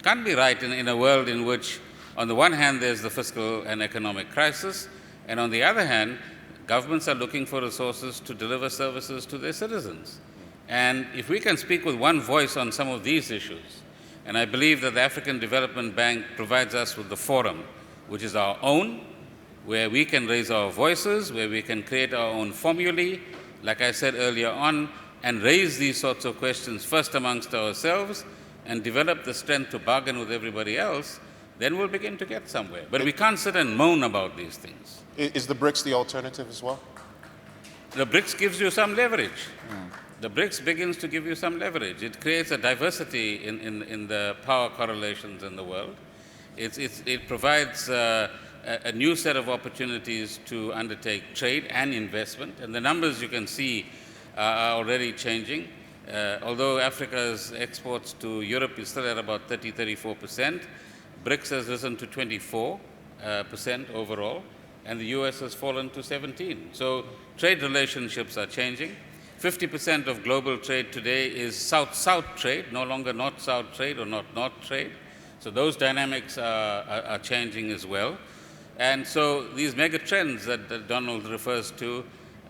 Can't be right in a world in which, on the one hand, there's the fiscal and economic crisis, and on the other hand, governments are looking for resources to deliver services to their citizens. And if we can speak with one voice on some of these issues, and I believe that the African Development Bank provides us with the forum, which is our own, where we can raise our voices, where we can create our own formulae, like I said earlier on, and raise these sorts of questions first amongst ourselves and develop the strength to bargain with everybody else, then we'll begin to get somewhere. But we can't sit and moan about these things.
Is the BRICS the alternative as well?
The BRICS gives you some leverage. The BRICS begins to give you some leverage. It creates a diversity in the power correlations in the world. It provides a new set of opportunities to undertake trade and investment. And the numbers you can see are already changing. Although Africa's exports to Europe is still at about 34%, BRICS has risen to 24% overall, and the US has fallen to 17%. So trade relationships are changing. 50% of global trade today is South-South trade, no longer North-South trade or North-North trade. So those dynamics are changing as well. And so these mega trends that Donald refers to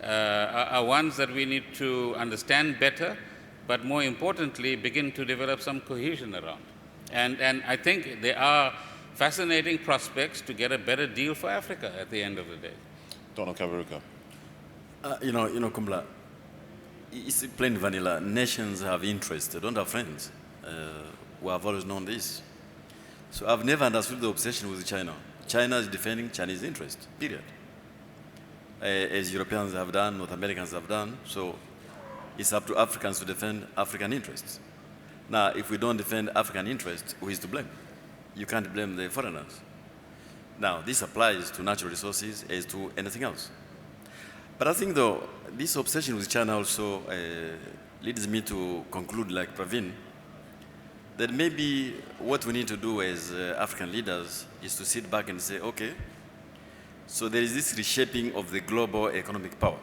are ones that we need to understand better, but more importantly, begin to develop some cohesion around. And I think there are fascinating prospects to get a better deal for Africa at the end of the day.
Donald Kaberuka.
Kumbla, it's plain vanilla. Nations have interests, they don't have friends. We have always known this. So I've never understood the obsession with China. China is defending Chinese interests, period. As Europeans have done, North Americans have done, so it's up to Africans to defend African interests. Now, if we don't defend African interests, who is to blame? You can't blame the foreigners. Now, this applies to natural resources as to anything else. But I think, though, this obsession with China also leads me to conclude, like Praveen, that maybe what we need to do as African leaders is to sit back and say, okay, so there is this reshaping of the global economic power.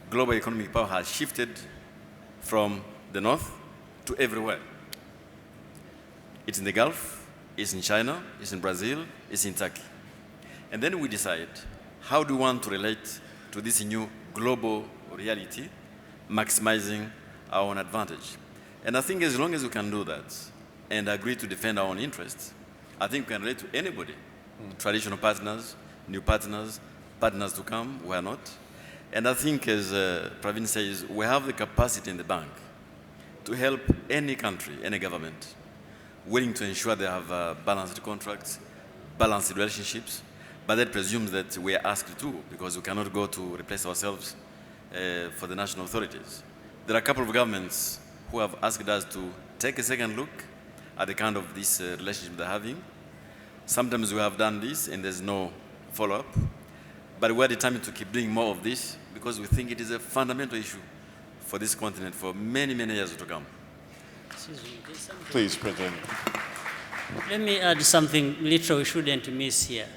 Global economic power has shifted from the north to everywhere. It's in the Gulf, it's in China, it's in Brazil, it's in Turkey. And then we decide, how do we want to relate to this new global reality, maximizing our own advantage? And I think as long as we can do that and agree to defend our own interests, I think we can relate to anybody, traditional partners, new partners, partners to come, why not? And I think, as Praveen says, we have the capacity in the bank to help any country, any government, willing to ensure they have balanced contracts, balanced relationships, but that presumes that we are asked to, because we cannot go to replace ourselves for the national authorities. There are a couple of governments who have asked us to take a second look at the kind of this relationship they're having. Sometimes we have done this and there's no follow-up, but we're determined to keep doing more of this because we think it is a fundamental issue for this continent for many, many years to come.
Excuse me, there's something.
Please, President.
Let me add something little we shouldn't miss here.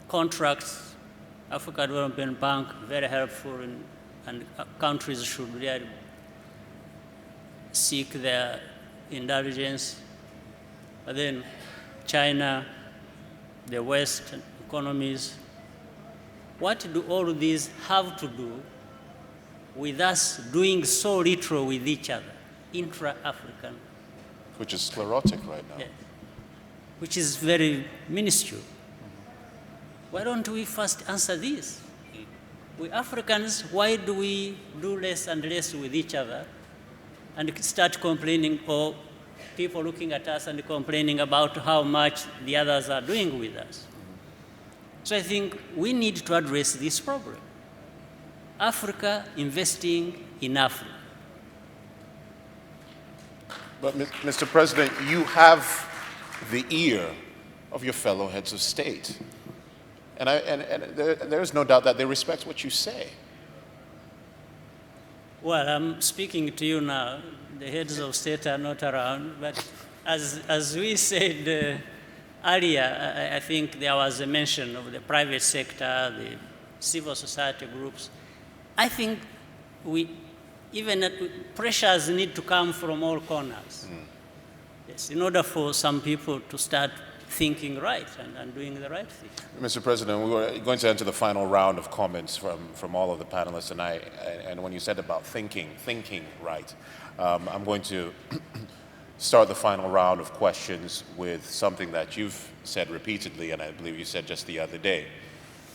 Contracts, Africa Development Bank, very helpful, and countries should really seek their indulgence. But then China, the West economies, what do all of these have to do with us doing so little with each other, intra-African?
Which is sclerotic right now.
Yeah. Which is very minuscule. Why don't we first answer this? We Africans, why do we do less and less with each other and start complaining, or people looking at us and complaining about how much the others are doing with us? So I think we need to address this problem. Africa investing in Africa.
But, Mr. President, you have the ear of your fellow heads of state. And there's no doubt that they respect what you say.
Well, I'm speaking to you now. The heads of state are not around, but as we said earlier, I think there was a mention of the private sector, the civil society groups. I think pressures need to come from all corners. Yes, in order for some people to start thinking right and doing the right thing.
Mr. President, we were going to enter the final round of comments from all of the panelists, and when you said about thinking right, I'm going to start the final round of questions with something that you've said repeatedly, and I believe you said just the other day,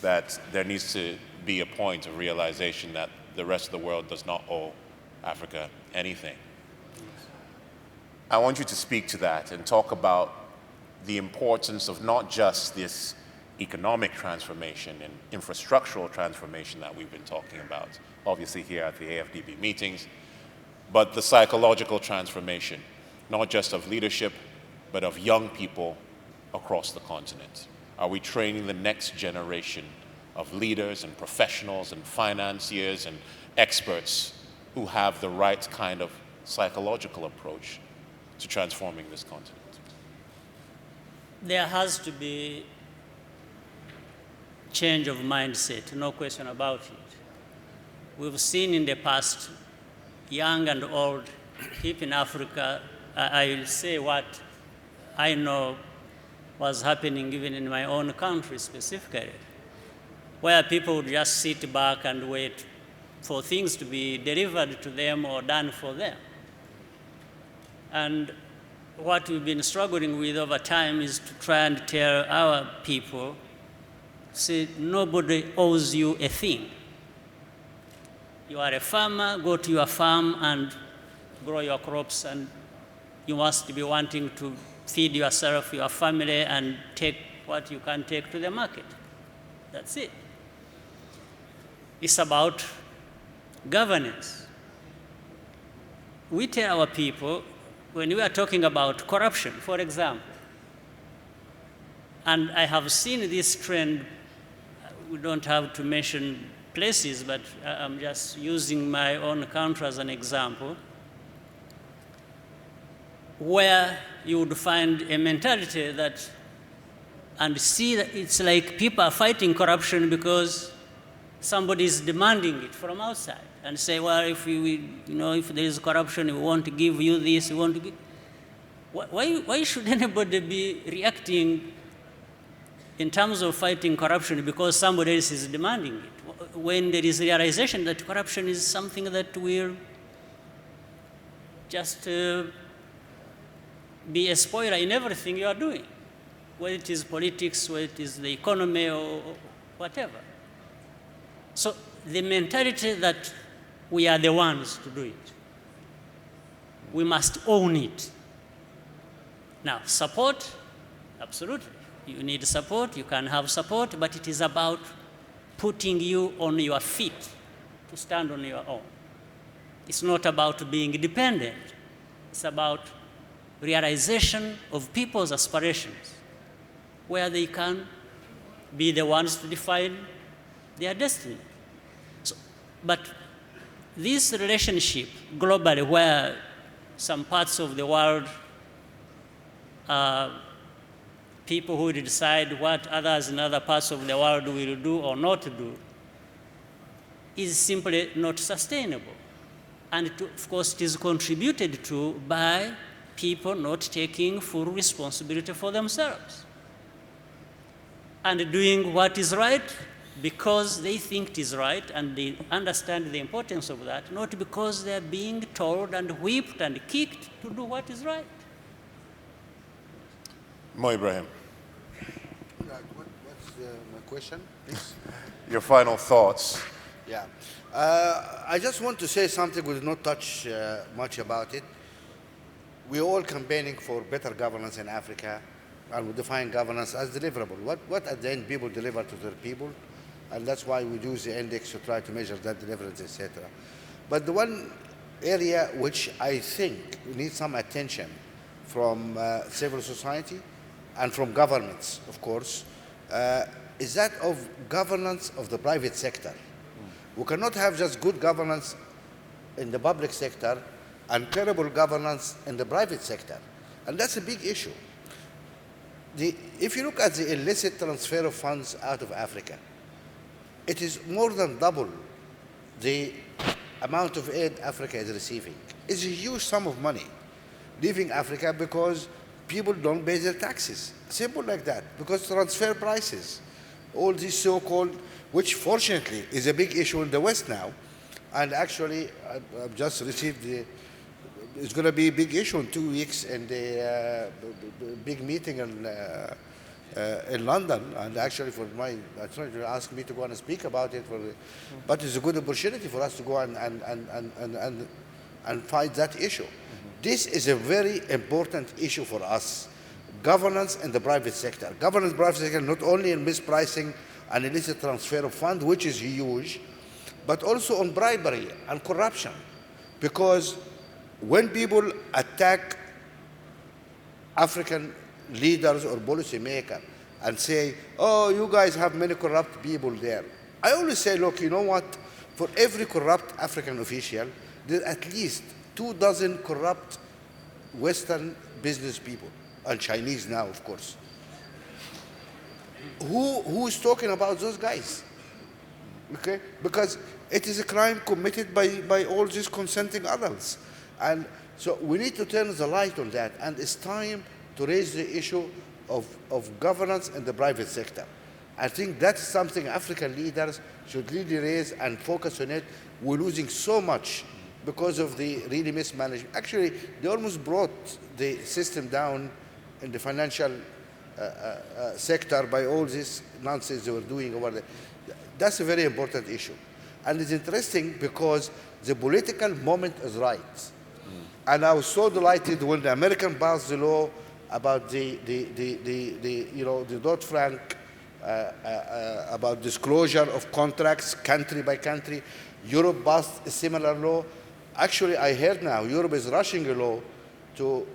that there needs to be a point of realization that the rest of the world does not owe Africa anything. I want you to speak to that and talk about the importance of not just this economic transformation and infrastructural transformation that we've been talking about, obviously here at the AFDB meetings, but the psychological transformation, not just of leadership, but of young people across the continent. Are we training the next generation of leaders and professionals and financiers and experts who have the right kind of psychological approach to transforming this continent?
There has to be change of mindset, no question about it. we've seen in the past, young and old people in Africa, I will say what I know was happening even in my own country specifically, where people would just sit back and wait for things to be delivered to them or done for them. And what we've been struggling with over time is to try and tell our people, say, nobody owes you a thing. You are a farmer, go to your farm and grow your crops, and you must be wanting to feed yourself, your family, and take what you can take to the market. That's it. It's about governance. We tell our people, when we are talking about corruption, for example, and I have seen this trend, we don't have to mention places, but I'm just using my own country as an example, where you would find a mentality that, and see that it's like people are fighting corruption because somebody is demanding it from outside, and say, well, if if there is corruption, we want to give you this, we want to give. Why should anybody be reacting in terms of fighting corruption because somebody else is demanding it, when there is realization that corruption is something that will just be a spoiler in everything you are doing, whether it is politics, whether it is the economy, or whatever. So the mentality that we are the ones to do it, we must own it. Now, support, absolutely. You need support, you can have support, but it is about putting you on your feet to stand on your own. It's not about being dependent. It's about realization of people's aspirations, where they can be the ones to define their destiny. So, but this relationship globally, where some parts of the world people who decide what others in other parts of the world will do or not do, is simply not sustainable. And of course, it is contributed to by people not taking full responsibility for themselves and doing what is right because they think it is right and they understand the importance of that, not because they are being told and whipped and kicked to do what is right.
Mo Ibrahim.
What's my question, please?
Your final thoughts.
Yeah. I just want to say something. We did not touch much about it. We're all campaigning for better governance in Africa, and we define governance as deliverable. What at the end people deliver to their people, and that's why we use the index to try to measure that deliverance, etc. But the one area which I think needs some attention from civil society and from governments, of course, is that of governance of the private sector. We cannot have just good governance in the public sector and terrible governance in the private sector. And that's a big issue. If you look at the illicit transfer of funds out of Africa, it is more than double the amount of aid Africa is receiving. It's a huge sum of money leaving Africa because people don't pay their taxes. Simple like that, because transfer prices, all these so-called, which fortunately is a big issue in the West now, and actually I've just received it's going to be a big issue in 2 weeks in the big meeting in London, and actually I tried to ask me to go and speak about it, but it's a good opportunity for us to go and fight that issue. This is a very important issue for us. Governance in the private sector. Governance in the private sector, not only in mispricing and illicit transfer of funds, which is huge, but also on bribery and corruption. Because when people attack African leaders or policymakers and say, oh, you guys have many corrupt people there, I always say, look, you know what? For every corrupt African official, there are at least 24 corrupt Western business people, and Chinese now, of course. Who is talking about those guys? Okay? Because it is a crime committed by all these consenting adults. And so we need to turn the light on that. And it's time to raise the issue of governance in the private sector. I think that's something African leaders should really raise and focus on it. We're losing so much because of the really mismanagement. Actually, they almost brought the system down in the financial sector by all this nonsense they were doing over there. That's a very important issue. And it's interesting because the political moment is right. And I was so delighted when the American passed the law about the Dodd-Frank, about disclosure of contracts country by country. Europe passed a similar law. Actually, I heard now Europe is rushing a law to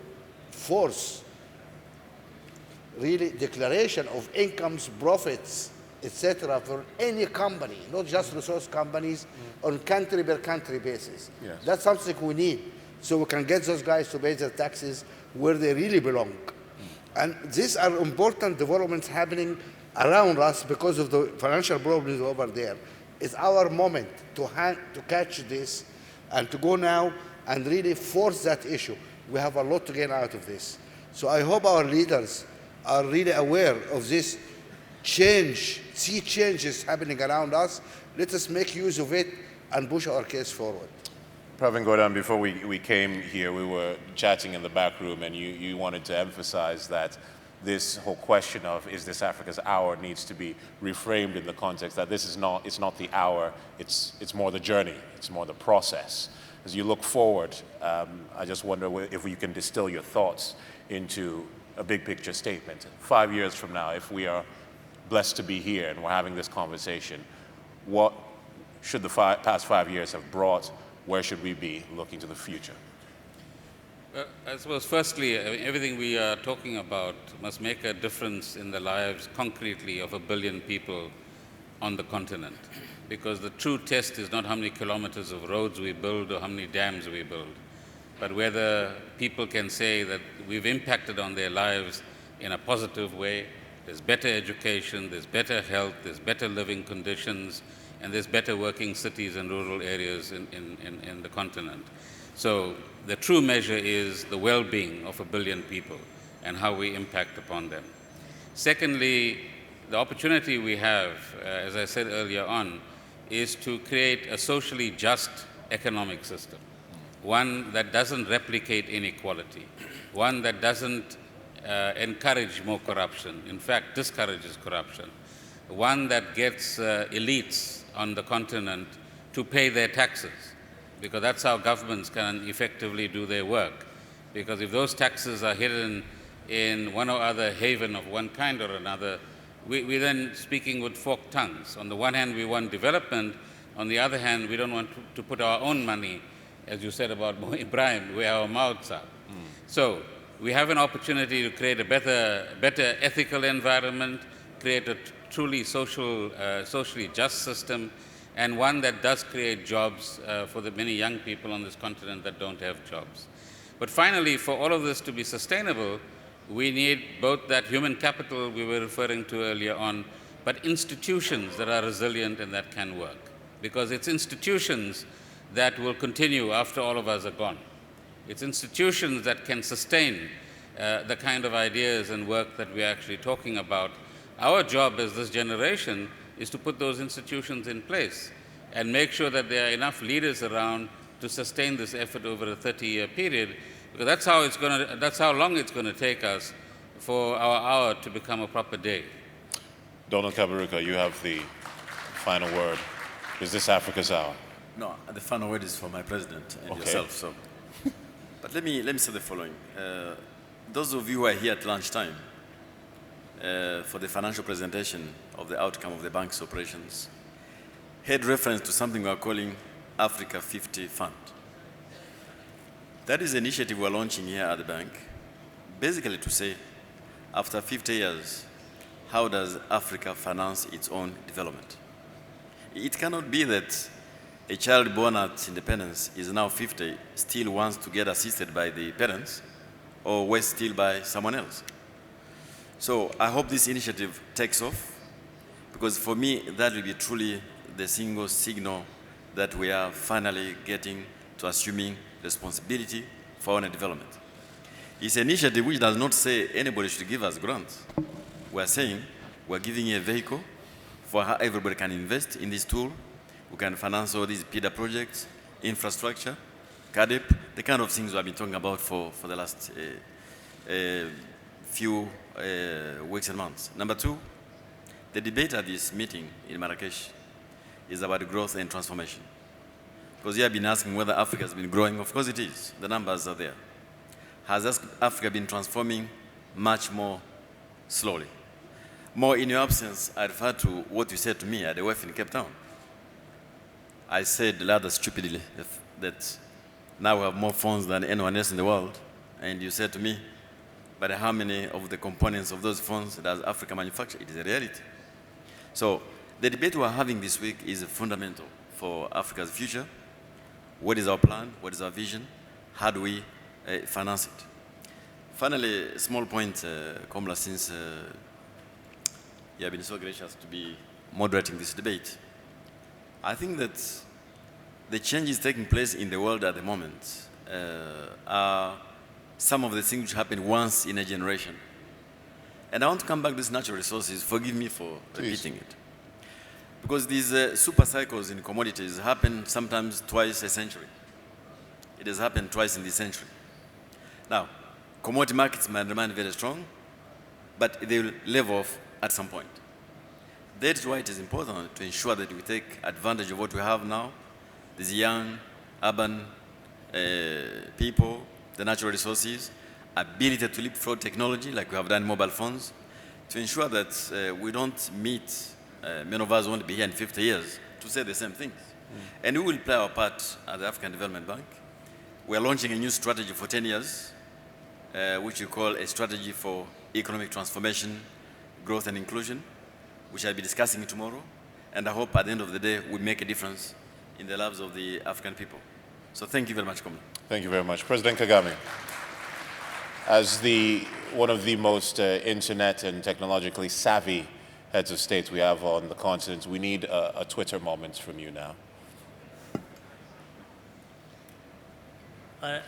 force really declaration of incomes, profits, etc. for any company, not just resource companies, on country-by-country basis.
Yes.
That's something we need, so we can get those guys to pay their taxes where they really belong. And these are important developments happening around us because of the financial problems over there. It's our moment to catch this and to go now and really force that issue. We have a lot to gain out of this. So I hope our leaders are really aware of this change, see changes happening around us. Let us make use of it and push our case forward.
Pravin Gordhan, before we came here, we were chatting in the back room, and you wanted to emphasize that this whole question of is this Africa's hour needs to be reframed in the context that this is not, it's not the hour, it's more the journey, it's more the process. As you look forward, I just wonder if you can distill your thoughts into a big picture statement. 5 years from now, if we are blessed to be here and we're having this conversation, what should the past 5 years have brought? Where should we be looking to the future?
I suppose firstly, everything we are talking about must make a difference in the lives concretely of 1 billion people on the continent. Because the true test is not how many kilometers of roads we build or how many dams we build, but whether people can say that we've impacted on their lives in a positive way. There's better education, there's better health, there's better living conditions, and there's better working cities and rural areas in the continent. So the true measure is the well-being of 1 billion people and how we impact upon them. Secondly, the opportunity we have, as I said earlier on, is to create a socially just economic system, one that doesn't replicate inequality, one that doesn't encourage more corruption, in fact discourages corruption, one that gets elites on the continent to pay their taxes, because that's how governments can effectively do their work. Because if those taxes are hidden in one or other haven of one kind or another, we then speaking with forked tongues. On the one hand, we want development. On the other hand, we don't want to put our own money, as you said about Ibrahim, where our mouths are. So we have an opportunity to create a better ethical environment, create a truly socially just system, and one that does create jobs for the many young people on this continent that don't have jobs. But finally, for all of this to be sustainable, we need both that human capital we were referring to earlier on, but institutions that are resilient and that can work. Because it's institutions that will continue after all of us are gone. It's institutions that can sustain the kind of ideas and work that we're actually talking about. Our job as this generation is to put those institutions in place and make sure that there are enough leaders around to sustain this effort over a 30-year period, because that's how long it's going to take us for our hour to become a proper day.
Donald Kaberuka, you have the final word. Is this Africa's hour?
No, the final word is for my president and yourself. So, but let me say the following. Those of you who are here at lunchtime for the financial presentation of the outcome of the bank's operations had reference to something we are calling Africa 50 Fund. That is an initiative we're launching here at the bank, basically to say, after 50 years, how does Africa finance its own development? It cannot be that a child born at independence is now 50, still wants to get assisted by the parents, or worse still by someone else. So I hope this initiative takes off, because for me, that will be truly the single signal that we are finally getting to assuming responsibility for our development. It's an initiative which does not say anybody should give us grants. We're saying we're giving a vehicle for how everybody can invest in this tool. We can finance all these PIDA projects, infrastructure, CADEP, the kind of things we have been talking about for the last few weeks and months. Number two, the debate at this meeting in Marrakech is about growth and transformation. Because you have been asking whether Africa has been growing. Of course it is. The numbers are there. Has Africa been transforming much more slowly? More in your absence, I refer to what you said to me at the WEF in Cape Town. I said rather stupidly that now we have more phones than anyone else in the world. And you said to me, but how many of the components of those phones does Africa manufacture? It is a reality. So the debate we're having this week is fundamental for Africa's future. What is our plan? What is our vision? How do we finance it? Finally, a small point, Komla, since you have been so gracious to be moderating this debate. I think that the changes taking place in the world at the moment are some of the things which happen once in a generation. And I want to come back to these natural resources. Forgive me for repeating it. Because these super cycles in commodities happen sometimes twice a century. It has happened twice in this century. Now, commodity markets might remain very strong, but they will level off at some point. That's why it is important to ensure that we take advantage of what we have now, these young, urban people, the natural resources, ability to leapfrog technology like we have done in mobile phones, to ensure that we don't meet, many of us won't be here in 50 years to say the same things. And we will play our part at the African Development Bank. We are launching a new strategy for 10 years, which we call a strategy for economic transformation, growth and inclusion, which I'll be discussing tomorrow. And I hope at the end of the day, we make a difference in the lives of the African people. So thank you very much, Komla.
Thank you very much. President Kagame, as one of the most internet and technologically savvy heads of state we have on the continent, we need a Twitter moment from you now.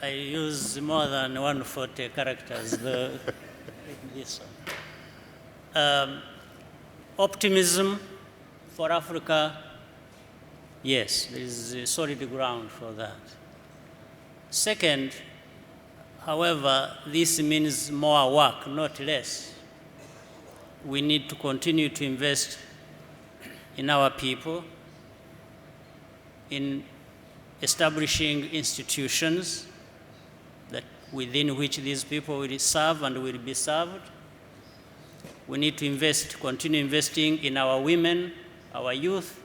I use more than 140 characters. This one. Optimism for Africa, yes, there is a solid ground for that. Second, however, this means more work, not less. We need to continue to invest in our people, in establishing institutions that within which these people will serve and will be served. We need to continue investing in our women, our youth,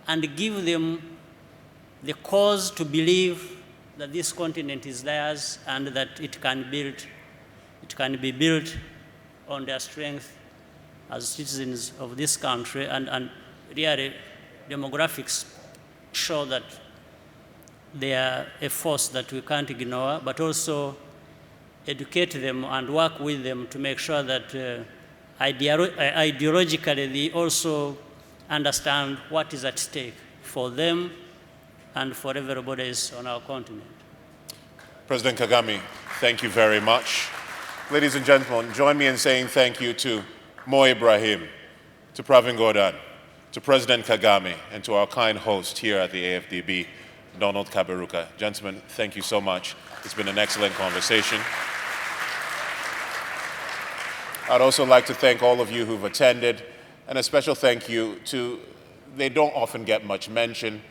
and give them the cause to believe that this continent is theirs and that it can be built on their strength as citizens of this country. And really, demographics show that they are a force that we can't ignore, but also educate them and work with them to make sure that ideologically they also understand what is at stake for them and for everybody else on our continent.
President Kagame, thank you very much. Ladies and gentlemen, join me in saying thank you to Mo Ibrahim, to Pravin Gordhan, to President Kagame, and to our kind host here at the AFDB, Donald Kaberuka. Gentlemen, thank you so much. It's been an excellent conversation. I'd also like to thank all of you who've attended, and a special thank you to, they don't often get much mention,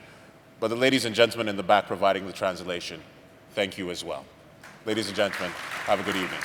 but the ladies and gentlemen in the back providing the translation. Thank you as well. Ladies and gentlemen, have a good evening.